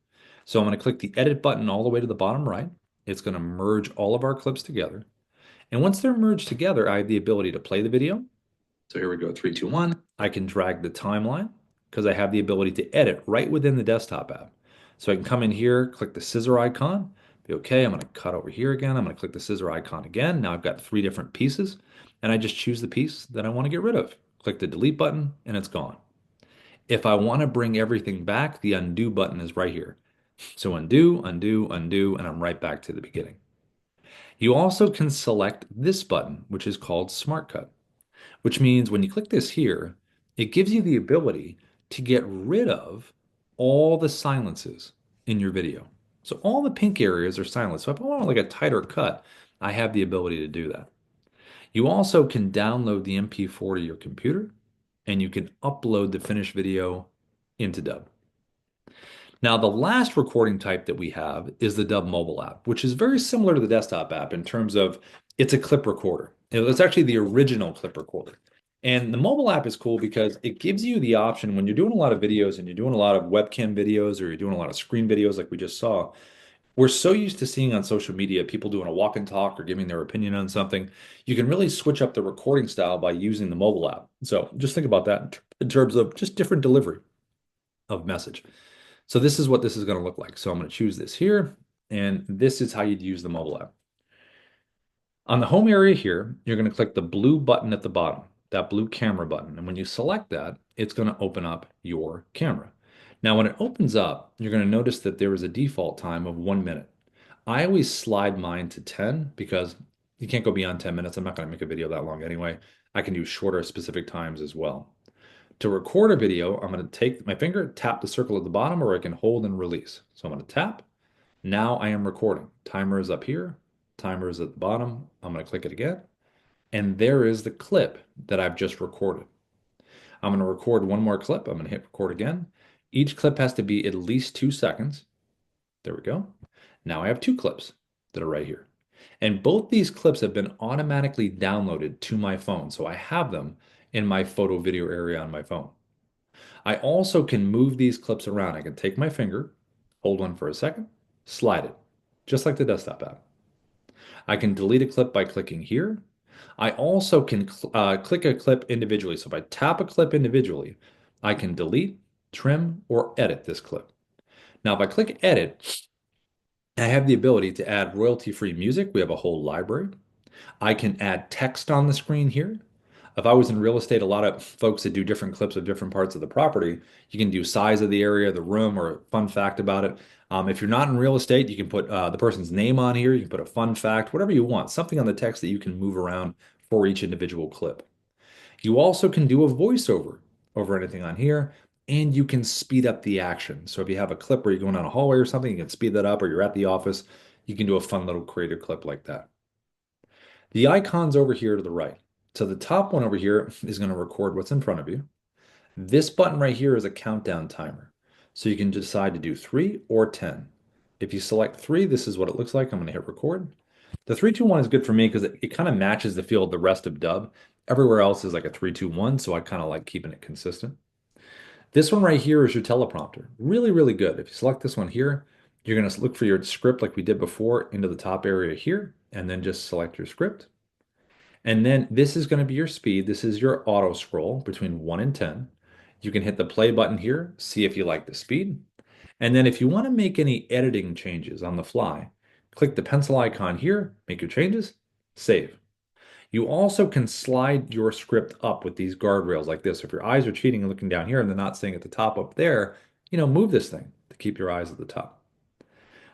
So I'm going to click the edit button all the way to the bottom right. It's going to merge all of our clips together. And once they're merged together, I have the ability to play the video. So here we go, 3, 2, 1. I can drag the timeline because I have the ability to edit right within the desktop app. So I can come in here, click the scissor icon, be okay, I'm going to cut over here again. I'm going to click the scissor icon again. Now I've got 3 different pieces, and I just choose the piece that I want to get rid of. Click the delete button, and it's gone. If I want to bring everything back, the undo button is right here. So undo, undo, undo, and I'm right back to the beginning. You also can select this button, which is called Smart Cut, which means when you click this here, it gives you the ability to get rid of all the silences in your video. So all the pink areas are silent. So if I want like a tighter cut, I have the ability to do that. You also can download the MP4 to your computer, and you can upload the finished video into Dub. Now, the last recording type that we have is the Dub mobile app, which is very similar to the desktop app in terms of it's a clip recorder. It's actually the original clip recorder. And the mobile app is cool because it gives you the option when you're doing a lot of videos and you're doing a lot of webcam videos or you're doing a lot of screen videos like we just saw. We're so used to seeing on social media people doing a walk and talk or giving their opinion on something. You can really switch up the recording style by using the mobile app. So just think about that in terms of just different delivery. of message. So this is what this is going to look like. So I'm going to choose this here, and this is how you'd use the mobile app. On the home area here, you're going to click the blue button at the bottom, that blue camera button. And when you select that, it's going to open up your camera. Now, when it opens up, you're going to notice that there is a default time of 1 minute. I always slide mine to 10 because you can't go beyond 10 minutes. I'm not going to make a video that long anyway. I can do shorter specific times as well. To record a video, I'm going to take my finger, tap the circle at the bottom, or I can hold and release. So I'm going to tap. Now I am recording. Timer is up here. Timer is at the bottom. I'm going to click it again. And there is the clip that I've just recorded. I'm going to record one more clip. I'm going to hit record again. Each clip has to be at least 2 seconds. There we go. Now I have 2 clips that are right here. And both these clips have been automatically downloaded to my phone. So I have them in my photo video area on my phone. I also can move these clips around. I can take my finger, hold one for a second, slide it, just like the desktop app. I can delete a clip by clicking here. I also can click a clip individually. So if I tap a clip individually, I can delete, trim, or edit this clip. Now, if I click edit, I have the ability to add royalty-free music. We have a whole library. I can add text on the screen here. If I was in real estate, a lot of folks that do different clips of different parts of the property, you can do size of the area, the room, or a fun fact about it. If you're not in real estate, you can put the person's name on here. You can put a fun fact, whatever you want, something on the text that you can move around for each individual clip. You also can do a voiceover over anything on here, and you can speed up the action. So if you have a clip where you're going down a hallway or something, you can speed that up, or you're at the office, you can do a fun little creative clip like that. The icon's over here to the right. So the top one over here is going to record what's in front of you. This button right here is a countdown timer. So you can decide to do 3 or 10. If you select 3, this is what it looks like. I'm going to hit record. The 3, 2, 1 is good for me because it kind of matches the feel of the rest of Dub. Everywhere else is like a 3, 2, 1, so I kind of like keeping it consistent. This one right here is your teleprompter. Really, really good. If you select this one here, you're going to look for your script like we did before into the top area here, and then just select your script. And then this is going to be your speed. This is your auto scroll between 1 and 10. You can hit the play button here, see if you like the speed. And then if you want to make any editing changes on the fly, click the pencil icon here, make your changes, save. You also can slide your script up with these guardrails like this. If your eyes are cheating and looking down here and they're not staying at the top up there, move this thing to keep your eyes at the top.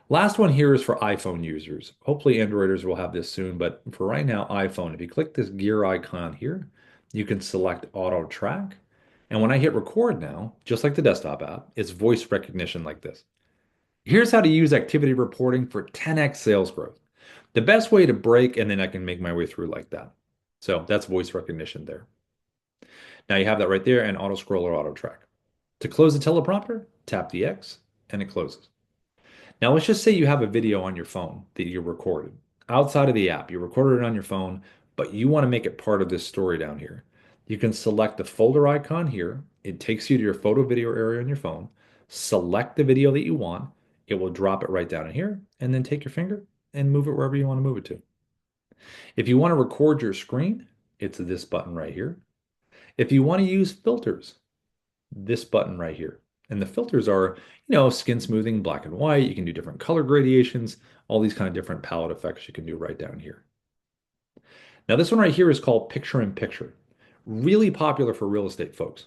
Last one here is for iPhone users. Hopefully Androiders will have this soon, but for right now, iPhone, if you click this gear icon here, you can select auto track. And when I hit record now, just like the desktop app, it's voice recognition like this. Here's how to use activity reporting for 10x sales growth. The best way to break, and then I can make my way through like that. So that's voice recognition there. Now you have that right there and auto scroll or auto track. To close the teleprompter, tap the X and it closes. Now let's just say you have a video on your phone that you recorded outside of the app. You recorded it on your phone, but you want to make it part of this story down here. You can select the folder icon here. It takes you to your photo video area on your phone. Select the video that you want. It will drop it right down in here, and then take your finger and move it wherever you want to move it to. If you want to record your screen, it's this button right here. If you want to use filters, this button right here. And the filters are, skin smoothing, black and white. You can do different color gradations, all these kind of different palette effects you can do right down here. Now this one right here is called picture in picture. Really popular for real estate folks.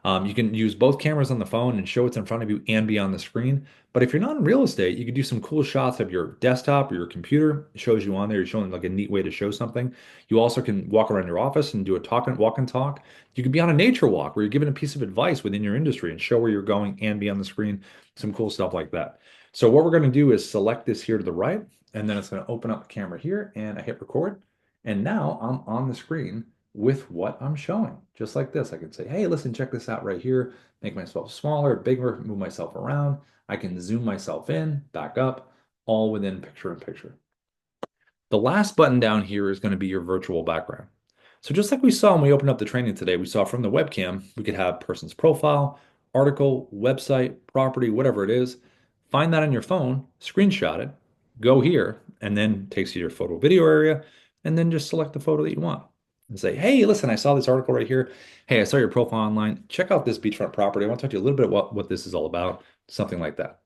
You can use both cameras on the phone and show what's in front of you and be on the screen. But if you're not in real estate, you can do some cool shots of your desktop or your computer. It shows you on there. You're showing like a neat way to show something. You also can walk around your office and do a walk and talk. You can be on a nature walk where you're giving a piece of advice within your industry and show where you're going and be on the screen. Some cool stuff like that. So what we're going to do is select this here to the right, and then it's going to open up the camera here, and I hit record. And now I'm on the screen with what I'm showing. Just like this, I can say, hey, listen, check this out right here. Make myself smaller, bigger, move myself around. I can zoom myself in, back up, all within picture in picture. The last button down here is going to be your virtual background. So just like we saw when we opened up the training today, we saw from the webcam, we could have person's profile, article, website, property, whatever it is. Find that on your phone, screenshot it, go here, and then takes you to your photo video area, and then just select the photo that you want. and say, hey, listen, I saw this article right here. Hey, I saw your profile online. Check out this beachfront property. I want to talk to you a little bit about what this is all about, something like that.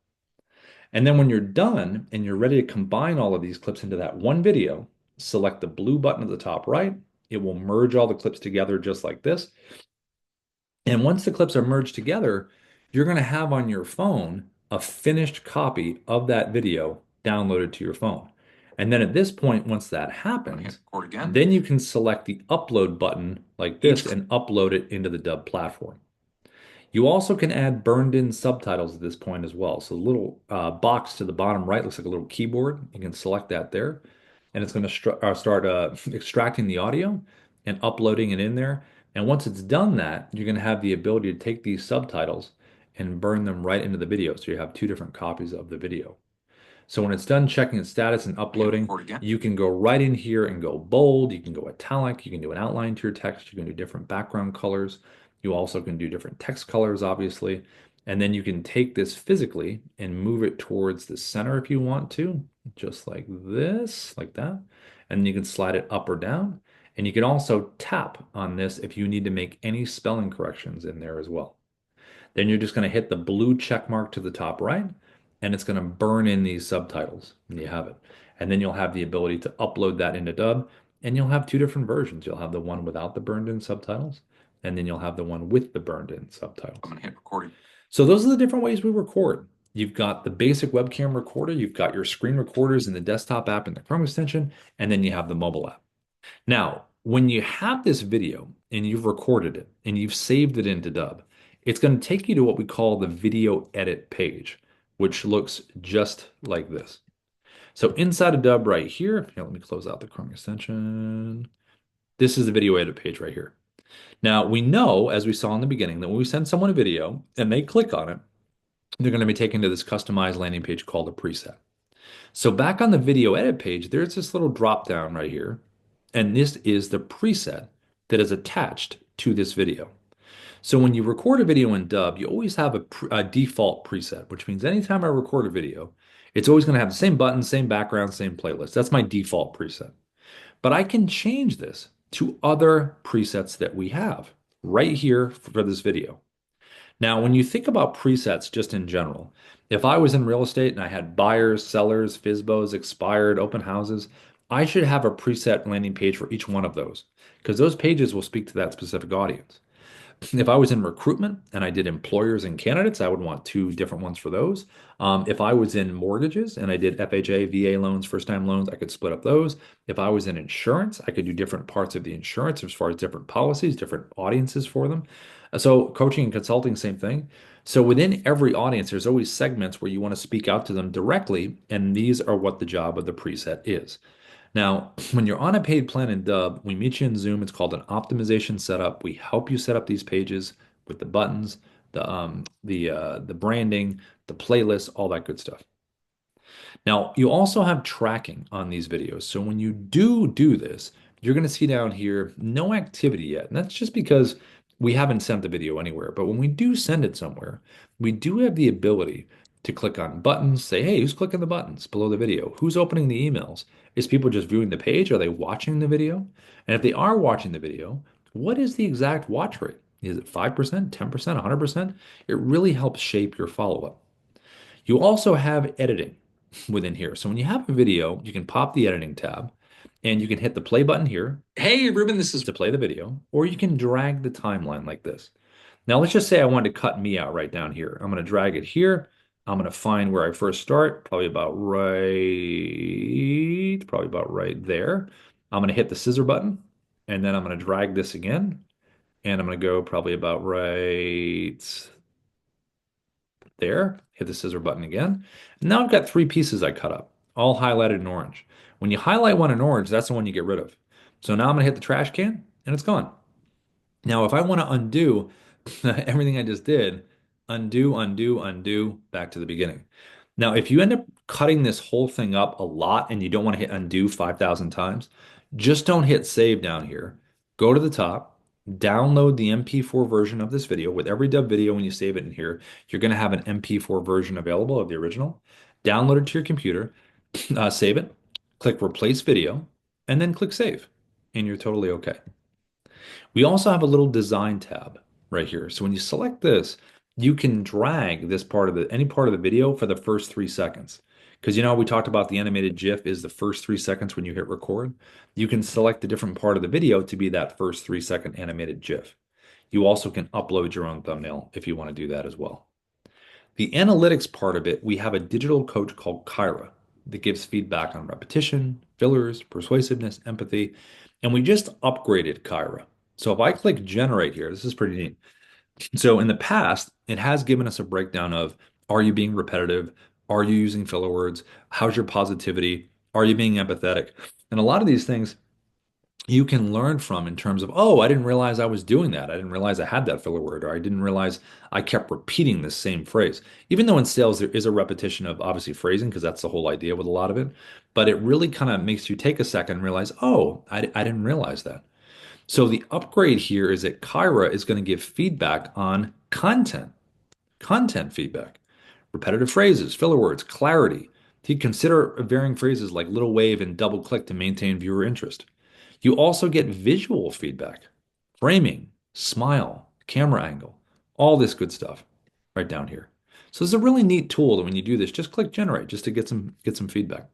And then when you're done and you're ready to combine all of these clips into that one video, select the blue button at the top right. It will merge all the clips together just like this. And once the clips are merged together, you're going to have on your phone a finished copy of that video downloaded to your phone. And then at this point, once that happens, then you can select the upload button like this and upload it into the Dub platform. You also can add burned in subtitles at this point as well. So the little box to the bottom right looks like a little keyboard. You can select that there, and it's going to start extracting the audio and uploading it in there. And once it's done that, you're going to have the ability to take these subtitles and burn them right into the video. So you have two different copies of the video. So when it's done checking its status and uploading, you can go right in here and go bold. You can go italic. You can do an outline to your text. You can do different background colors. You also can do different text colors, obviously. And then you can take this physically and move it towards the center if you want to, just like this, like that. And you can slide it up or down. And you can also tap on this if you need to make any spelling corrections in there as well. Then you're just going to hit the blue check mark to the top right, and it's going to burn in these subtitles, and you have it. And then you'll have the ability to upload that into Dub, and you'll have two different versions. You'll have the one without the burned in subtitles, and then you'll have the one with the burned in subtitles. I'm going to hit recording. So those are the different ways we record. You've got the basic webcam recorder, you've got your screen recorders in the desktop app and the Chrome extension, and then you have the mobile app. Now, when you have this video and you've recorded it and you've saved it into Dub, it's going to take you to what we call the video edit page, which looks just like this. So inside of Dub right here, let me close out the Chrome extension. This is the video edit page right here. Now, we know, as we saw in the beginning, that when we send someone a video and they click on it, they're going to be taken to this customized landing page called a preset. So back on the video edit page, there's this little drop down right here, and this is the preset that is attached to this video. So when you record a video in Dub, you always have a default preset, which means anytime I record a video, it's always going to have the same button, same background, same playlist. That's my default preset. But I can change this to other presets that we have right here for this video. Now, when you think about presets just in general, if I was in real estate and I had buyers, sellers, FSBOs, expired, open houses, I should have a preset landing page for each one of those because those pages will speak to that specific audience. If I was in recruitment and I did employers and candidates, I would want two different ones for those. If I was in mortgages and I did FHA, VA loans, first-time loans, I could split up those. If I was in insurance, I could do different parts of the insurance as far as different policies, different audiences for them. So coaching and consulting, same thing. So within every audience, there's always segments where you want to speak out to them directly, and these are what the job of the preset is. Now, when you're on a paid plan in Dub, we meet you in Zoom. It's called an optimization setup. We help you set up these pages with the buttons, the branding, the playlist, all that good stuff. Now, you also have tracking on these videos. So when you do this, you're going to see down here, no activity yet. And that's just because we haven't sent the video anywhere. But when we do send it somewhere, we do have the ability to click on buttons, say, hey, who's clicking the buttons below the video? Who's opening the emails? Is people just viewing the page? Are they watching the video? And if they are watching the video, what is the exact watch rate? Is it 5%, 10%, 100%? It really helps shape your follow-up. You also have editing within here. So when you have a video, you can pop the editing tab and you can hit the play button here. Hey, Ruben, this is to play the video, or you can drag the timeline like this. Now, let's just say I wanted to cut me out right down here. I'm going to drag it here. I'm going to find where I first start, probably about right there. I'm going to hit the scissor button, and then I'm going to drag this again, and I'm going to go probably about right there, hit the scissor button again. Now I've got three pieces I cut up, all highlighted in orange. When you highlight one in orange, that's the one you get rid of. So now I'm going to hit the trash can, and it's gone. Now, if I want to undo everything I just did, undo, back to the beginning. Now, if you end up cutting this whole thing up a lot and you don't want to hit undo 5,000 times, just don't hit save down here. Go to the top, download the MP4 version of this video. With every Dub video, when you save it in here, you're going to have an MP4 version available of the original. Download it to your computer, save it, click replace video, and then click save, and you're totally okay. We also have a little design tab right here. So when you select this, you can drag this part of any part of the video for the first 3 seconds. Because we talked about the animated GIF is the first 3 seconds when you hit record. You can select a different part of the video to be that first 3-second animated GIF. You also can upload your own thumbnail if you want to do that as well. The analytics part of it, we have a digital coach called Kyra that gives feedback on repetition, fillers, persuasiveness, empathy, and we just upgraded Kyra. So if I click generate here, this is pretty neat. So in the past, it has given us a breakdown of, are you being repetitive? Are you using filler words? How's your positivity? Are you being empathetic? And a lot of these things you can learn from in terms of, oh, I didn't realize I was doing that. I didn't realize I had that filler word, or I didn't realize I kept repeating this same phrase. Even though in sales there is a repetition of obviously phrasing, because that's the whole idea with a lot of it, but it really kind of makes you take a second and realize, oh, I didn't realize that. So the upgrade here is that Kyra is going to give feedback on content feedback, repetitive phrases, filler words, clarity. To consider varying phrases like little wave and double click to maintain viewer interest. You also get visual feedback, framing, smile, camera angle, all this good stuff right down here. So it's a really neat tool that when you do this, just click generate just to get some feedback.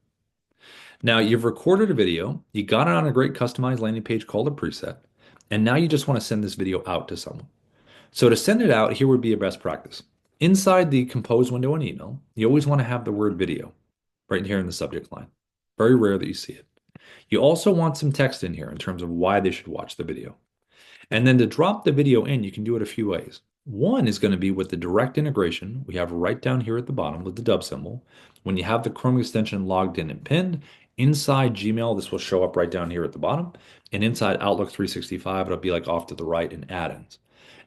Now you've recorded a video, you got it on a great customized landing page called a preset, and now you just want to send this video out to someone. So to send it out, here would be a best practice. Inside the compose window in email, you always want to have the word video right here in the subject line. Very rare that you see it. You also want some text in here in terms of why they should watch the video. And then to drop the video in, you can do it a few ways. One is going to be with the direct integration we have right down here at the bottom with the Dubb symbol. When you have the Chrome extension logged in and pinned, inside Gmail, this will show up right down here at the bottom. And inside Outlook 365, it'll be like off to the right in add-ins.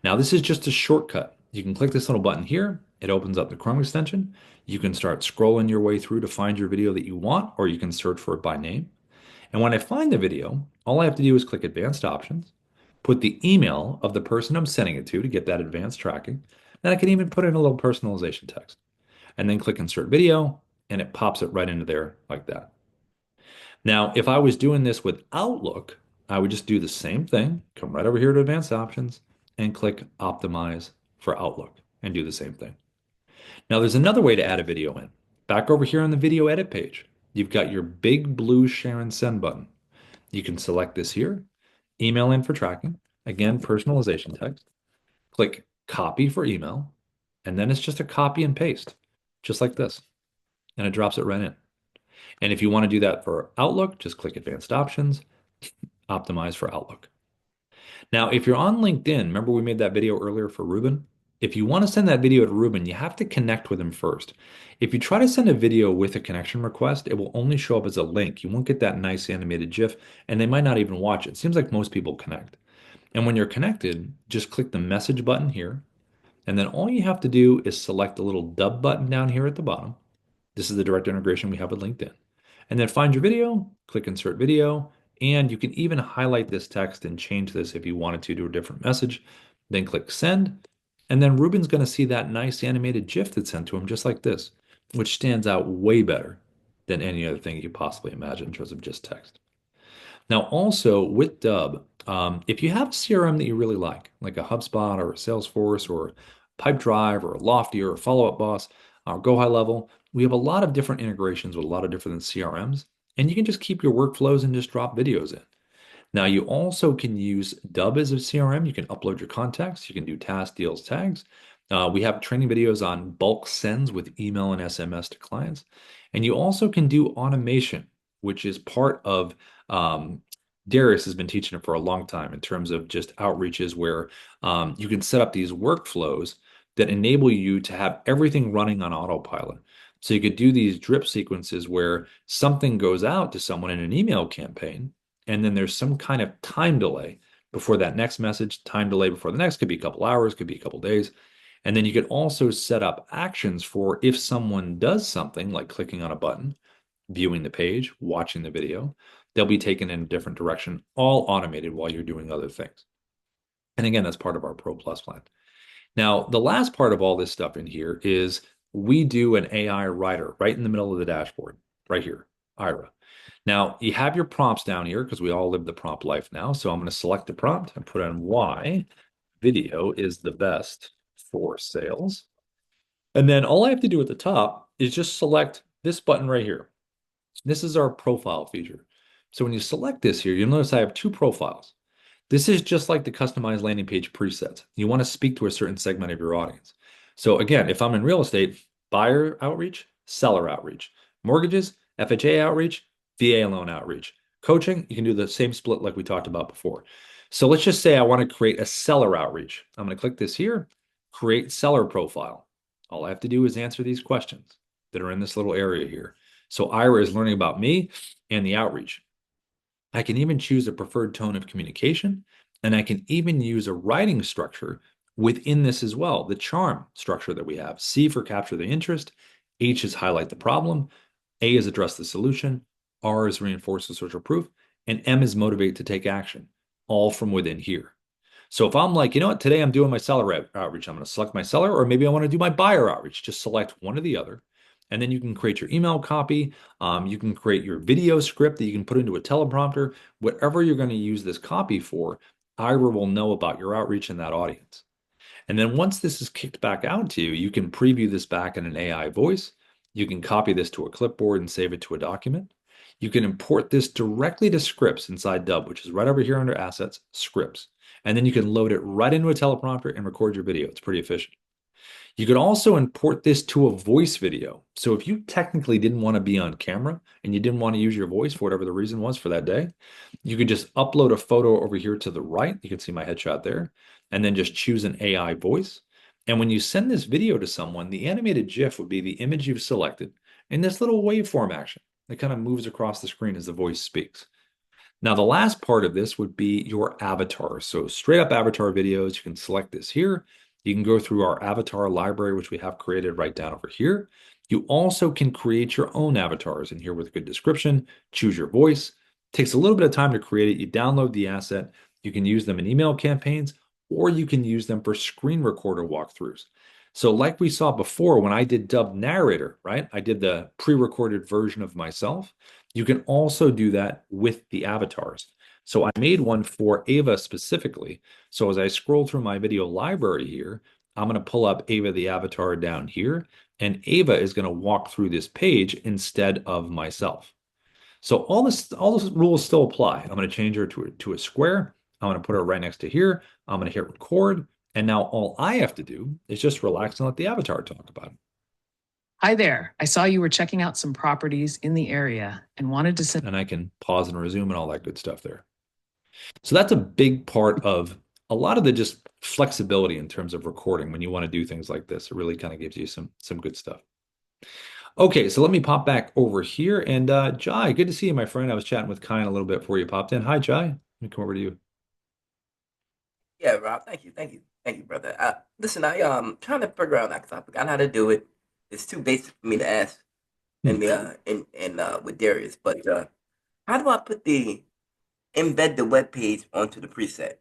Now, this is just a shortcut. You can click this little button here. It opens up the Chrome extension. You can start scrolling your way through to find your video that you want, or you can search for it by name. And when I find the video, all I have to do is click Advanced Options, put the email of the person I'm sending it to get that advanced tracking. Then I can even put in a little personalization text. And then click Insert Video, and it pops it right into there like that. Now, if I was doing this with Outlook, I would just do the same thing, come right over here to Advanced Options, and click Optimize for Outlook, and do the same thing. Now, there's another way to add a video in. Back over here on the video edit page, you've got your big blue share and send button. You can select this here, email in for tracking, again, personalization text, click copy for email, and then it's just a copy and paste, just like this, and it drops it right in. And if you want to do that for Outlook, just click Advanced Options, Optimize for Outlook. Now, if you're on LinkedIn, remember we made that video earlier for Ruben? If you want to send that video to Ruben, you have to connect with him first. If you try to send a video with a connection request, it will only show up as a link. You won't get that nice animated GIF, and they might not even watch it. It seems like most people connect. And when you're connected, just click the message button here, and then all you have to do is select the little Dubb button down here at the bottom. This is the direct integration we have with LinkedIn. And then find your video, click Insert Video, and you can even highlight this text and change this if you wanted to a different message. Then click Send. And then Ruben's going to see that nice animated GIF that's sent to him just like this, which stands out way better than any other thing you could possibly imagine in terms of just text. Now, also with Dubb, if you have a CRM that you really like a HubSpot or a Salesforce or Pipedrive or a Lofty or a Follow Up Boss or Go High Level, we have a lot of different integrations with a lot of different CRMs, and you can just keep your workflows and just drop videos in. Now, you also can use Dubb as a CRM. You can upload your contacts. You can do tasks, deals, tags. We have training videos on bulk sends with email and SMS to clients. And you also can do automation, which is part of Darius has been teaching it for a long time in terms of just outreaches where you can set up these workflows that enable you to have everything running on autopilot. So you could do these drip sequences where something goes out to someone in an email campaign, and then there's some kind of time delay before that next message, time delay before the next, could be a couple hours, could be a couple days. And then you could also set up actions for if someone does something like clicking on a button, viewing the page, watching the video, they'll be taken in a different direction, all automated while you're doing other things. And again, that's part of our Pro Plus plan. Now, the last part of all this stuff in here is we do an AI writer right in the middle of the dashboard, right here. Ira. Now you have your prompts down here because we all live the prompt life now. So I'm going to select the prompt and put on why video is the best for sales. And then all I have to do at the top is just select this button right here. This is our profile feature. So when you select this here, you'll notice I have two profiles. This is just like the customized landing page presets. You want to speak to a certain segment of your audience. So again, if I'm in real estate, buyer outreach, seller outreach, mortgages, FHA outreach, VA loan outreach, coaching, you can do the same split like we talked about before. So let's just say I want to create a seller outreach. I'm going to click this here, create seller profile. All I have to do is answer these questions that are in this little area here. So Ira is learning about me and the outreach. I can even choose a preferred tone of communication, and I can even use a writing structure within this as well. The charm structure that we have. C for capture the interest, H is highlight the problem, A is address the solution, R is reinforce the social proof, and M is motivate to take action, all from within here. So if I'm like, you know what, today I'm doing my seller outreach, I'm going to select my seller, or maybe I want to do my buyer outreach, just select one or the other. And then you can create your email copy. You can create your video script that you can put into a teleprompter. Whatever you're going to use this copy for, Ira will know about your outreach in that audience. And then once this is kicked back out to you, you can preview this back in an AI voice. You can copy this to a clipboard and save it to a document. You can import this directly to scripts inside Dubb, which is right over here under assets, scripts. And then you can load it right into a teleprompter and record your video. It's pretty efficient. You could also import this to a voice video. So if you technically didn't want to be on camera and you didn't want to use your voice for whatever the reason was for that day, you could just upload a photo over here to the right. You can see my headshot there, and then just choose an AI voice. And when you send this video to someone, the animated GIF would be the image you've selected in this little waveform action that kind of moves across the screen as the voice speaks. Now, the last part of this would be your avatar. So straight up avatar videos, you can select this here. You can go through our avatar library, which we have created right down over here. You also can create your own avatars in here with a good description, choose your voice. It takes a little bit of time to create it. You download the asset. You can use them in email campaigns, or you can use them for screen recorder walkthroughs. So like we saw before, when I did Dub Narrator, right? I did the pre-recorded version of myself. You can also do that with the avatars. So I made one for Ava specifically. So as I scroll through my video library here, I'm going to pull up Ava the avatar down here, and Ava is going to walk through this page instead of myself. So all those rules still apply. I'm going to change her to a square. I'm going to put her right next to here. I'm going to hit record. And now all I have to do is just relax and let the avatar talk about it. Hi there. I saw you were checking out some properties in the area and wanted to send. And I can pause and resume and all that good stuff there. So that's a big part of a lot of the just flexibility in terms of recording when you want to do things like this. It really kind of gives you some good stuff. Okay, so let me pop back over here. And Jai, good to see you, my friend. I was chatting with Kyan a little bit before you popped in. Hi, Jai. Let me come over to you. Yeah, Rob. Thank you, brother. Listen, I trying to figure out that because I forgot how to do it. It's too basic for me to ask, and with Darius. But how do I embed the web page onto the preset?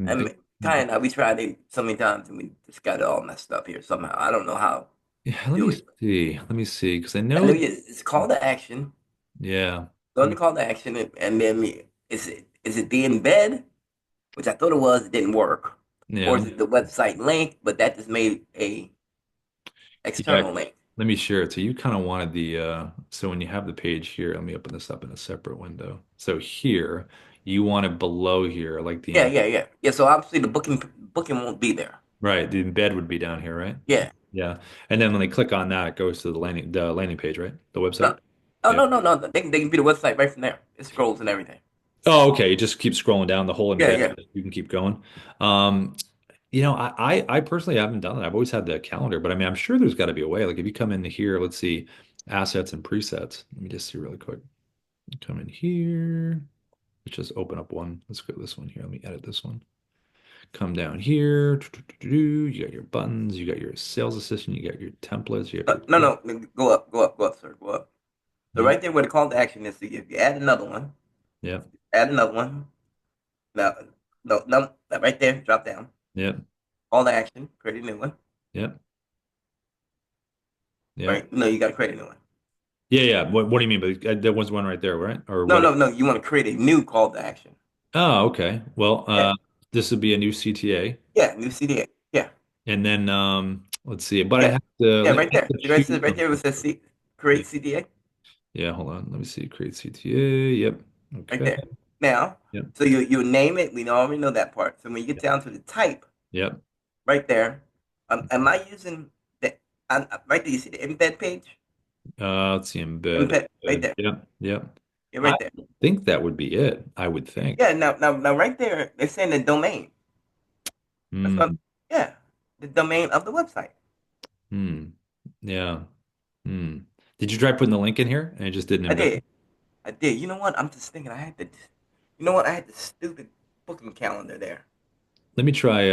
I mean, kind of. We tried it so many times, and we just got it all messed up here somehow. I don't know how. Yeah, let me see, because I know it's call to action. Yeah. Go to call to action, and then is it the embed, which I thought it was, it didn't work, or is it the website link? But that just made a external link. Let me share it. So you kind of wanted so when you have the page here, let me open this up in a separate window. So here, you want it below here, like the Yeah. So obviously the booking won't be there. Right. The embed would be down here, right? Yeah. Yeah. And then when they click on that, it goes to the landing page, right? The website. No. They can view the website right from there. It scrolls and everything. Oh, okay. You just keep scrolling down the whole embed. Yeah. You can keep going. I personally haven't done it. I've always had the calendar, but I mean, I'm sure there's got to be a way. Like if you come into here, let's see, assets and presets. Let me just see really quick. Come in here. Let's just open up one. Let's go to this one here. Let me edit this one. Come down here. You got your buttons. You got your sales assistant. You got your templates. No. Go up, sir. Go up. So right there where the call to action is, if you add another one. Yeah. Add another one. No, right there. Drop down. Yep. Call to action. Create a new one. Yep. Right. No, you got to create a new one. Yeah, yeah. What do you mean? But there was one right there, right? Or No, what? no, no. You want to create a new call to action. Oh, okay. Well, Yeah, this would be a new CTA, yeah, new CDA. Yeah, and then let's see. But I'd yeah, have to yeah. let Right me have there. to See, right, choose right there. It something. says Yeah, create CDA. yeah. Hold on. Let me see. Create CTA. Yep. Right Okay. there. Now, Yep. so you name it. We already know that part. So when you get down to the type, Yep. right there, am I using the right there? You see the embed page? Let's see. Embed. Embed right there. Yep. Yep. Yeah, I right there. think that would be it. I would think. Yeah. Now, right there. They're saying the domain. That's what. Hmm. Yeah, the domain of the website. Hmm. Yeah. Hmm. Did you try putting the link in here and it just didn't I embed? did. I did. You know what? I'm just thinking. I had to. You know what? I had the stupid booking calendar there. Let me try.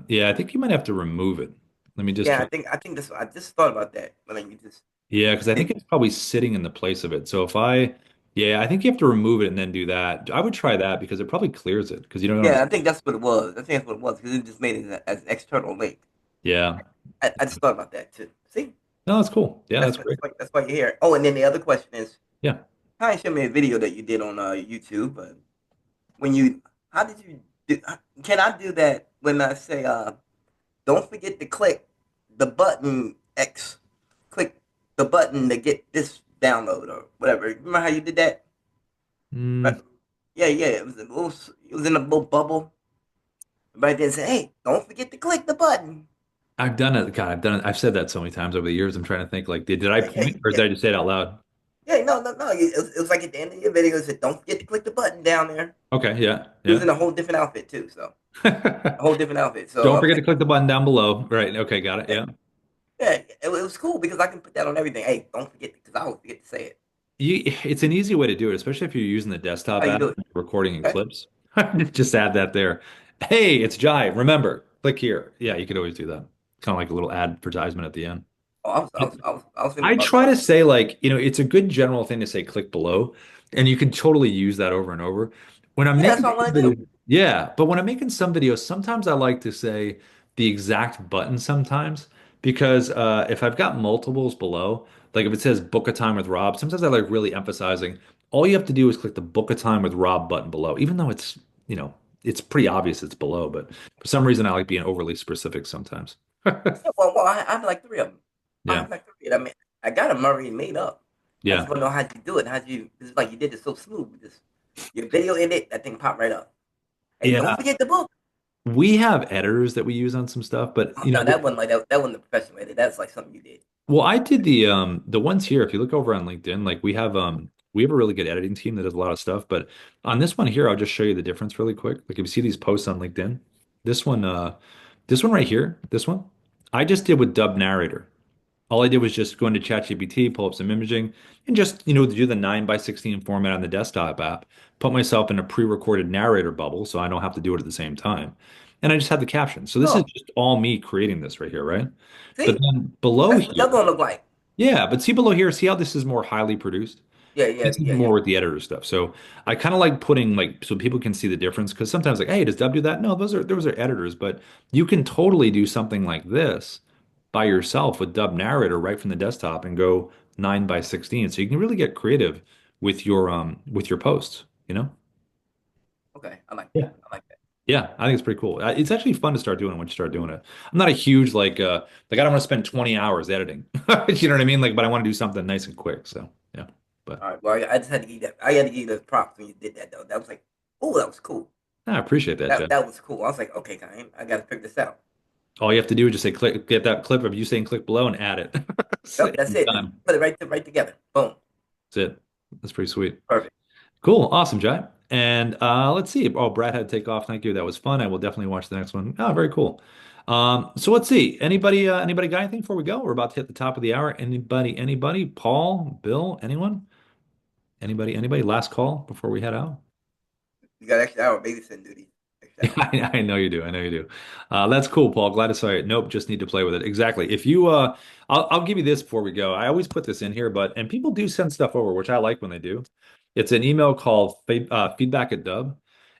Yeah, I think you might have to remove it. Let me just Yeah, try. I think this. I just thought about that. But then you just Yeah, because I think did. it's probably sitting in the place of it. So if I, yeah, I think you have to remove it and then do that. I would try that because it probably clears it because you don't have Yeah, to. I think that's what it was. I think that's what it was because it just made it as an external link. Yeah. I just thought about that too. See, No, that's cool. Yeah, that's that's what great. that's why you're here. Oh, and then the other question is, Yeah. kind of show me a video that you did on YouTube. But when you, how did you do? Can I do that when I say, don't forget to click the button X, click the button to get this download or whatever. Remember how you did that? Right? Mm, Yeah, yeah. It was in a little bubble. Right then say, hey, don't forget to click the button. I've done it. God, I've done it. I've said that so many times over the years. I'm trying to think like, did I Yeah, yeah, point or yeah. did I just say it out loud? Yeah, no, no, no. It was like at the end of your video, it said, don't forget to click the button down there. Okay. Yeah. It was Yeah. in a whole different outfit too, so a whole different outfit. So Don't I was forget to like, click the button down below. Right. Okay. Got it. yeah, Yeah. yeah, it was cool because I can put that on everything. Hey, don't forget because I always forget to say it. It's an easy way to do it, especially if you're using the desktop How you app, do it? recording in Okay. clips. Just add that there. Hey, it's Jai. Remember, click here. Yeah, you could always do that. Kind of like a little advertisement at the end. Oh, I was thinking I about try that. to say like, it's a good general thing to say click below, and you can totally use that over and over. When I'm Yeah, that's making what I some want to do. videos, yeah, but when I'm making some videos, sometimes I like to say the exact button sometimes because if I've got multiples below, like if it says book a time with Rob, sometimes I like really emphasizing all you have to do is click the book a time with Rob button below, even though you know, it's pretty obvious it's below, but for some reason I like being overly specific sometimes. Yeah, well, I have like three of them. I Yeah. have like three. I mean, I got them already made up. I just Yeah. want to know how you do it. How you? It's like you did it so smooth. Just your video in it, that thing popped right up. Hey, don't Yeah. forget the book. We have editors that we use on some stuff, but Oh, no, that wasn't like that. That wasn't the professional edit. That's like something you did. well, I did the ones here. If you look over on LinkedIn, like we have a really good editing team that does a lot of stuff. But on this one here, I'll just show you the difference really quick. Like if you see these posts on LinkedIn, this one, this one right here, this one, I just did with Dub Narrator. All I did was just go into ChatGPT, pull up some imaging, and just, do the 9:16 format on the desktop app, put myself in a pre-recorded narrator bubble so I don't have to do it at the same time. And I just had the caption. So this is Oh, just all me creating this right here, right? But see, then below that's what the other here, one looked like. yeah, but see below here, see how this is more highly produced? Yeah, yeah, This is yeah, more yeah. with the editor stuff. So I kind of like putting like so people can see the difference because sometimes like, hey, does Dub do that? No, those are editors, but you can totally do something like this by yourself with Dub Narrator right from the desktop and go 9:16. So you can really get creative with your posts, you know? Okay, I like that. Yeah. I like that. Yeah, I think it's pretty cool. It's actually fun to start doing it once you start doing it. I'm not a huge like I don't want to spend 20 hours editing. You know what I mean? Like, but I want to do something nice and quick. So yeah. But All right. Well, I just had to give that. I had to give you those props when you did that though. That was like, oh, that was cool. I appreciate that, That Jeff. that was cool. I was like, okay, I got to figure this out. All you have to do is just say click, get that clip of you saying click below and add it. Yep, that's it. Just Done. put it right together. Boom. That's it. That's pretty sweet. Perfect. Cool. Awesome, Jai. And let's see. Oh, Brad had to take off. Thank you. That was fun. I will definitely watch the next one. Oh, very cool. So let's see. Anybody got anything before we go? We're about to hit the top of the hour. Anybody? Paul, Bill, anyone? Anybody? Last call before we head out? You got extra hour babysitting duty. Extra hour. I know you do. I know you do. That's cool, Paul. Glad to saw it. Nope, just need to play with it. Exactly. If you, I'll give you this before we go. I always put this in here, and people do send stuff over, which I like when they do. It's an email called feedback at Dub,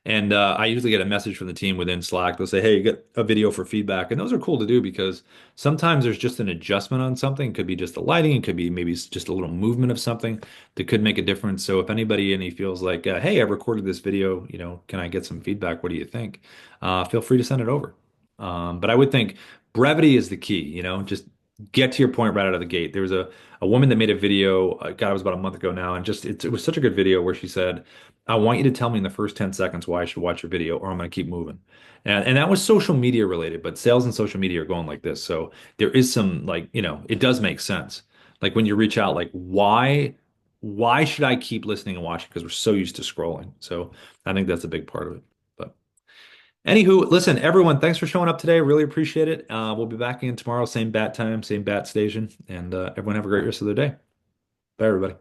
And I usually get a message from the team within Slack. They'll say, "Hey, you got a video for feedback," and those are cool to do because sometimes there's just an adjustment on something. It could be just the lighting, it could be maybe just a little movement of something that could make a difference. So if anybody feels like, "Hey, I recorded this video, can I get some feedback? What do you think?" Feel free to send it over. But I would think brevity is the key. Just get to your point right out of the gate. There was a woman that made a video. God, it was about a month ago now, and just it was such a good video where she said, "I want you to tell me in the first 10 seconds why I should watch your video, or I'm going to keep moving." And that was social media related, but sales and social media are going like this. So there is some like, it does make sense. Like when you reach out, like why should I keep listening and watching? Because we're so used to scrolling. So I think that's a big part of it. But anywho, listen, everyone, thanks for showing up today. Really appreciate it. We'll be back in tomorrow, same bat time, same bat station, and everyone have a great rest of the day. Bye, everybody.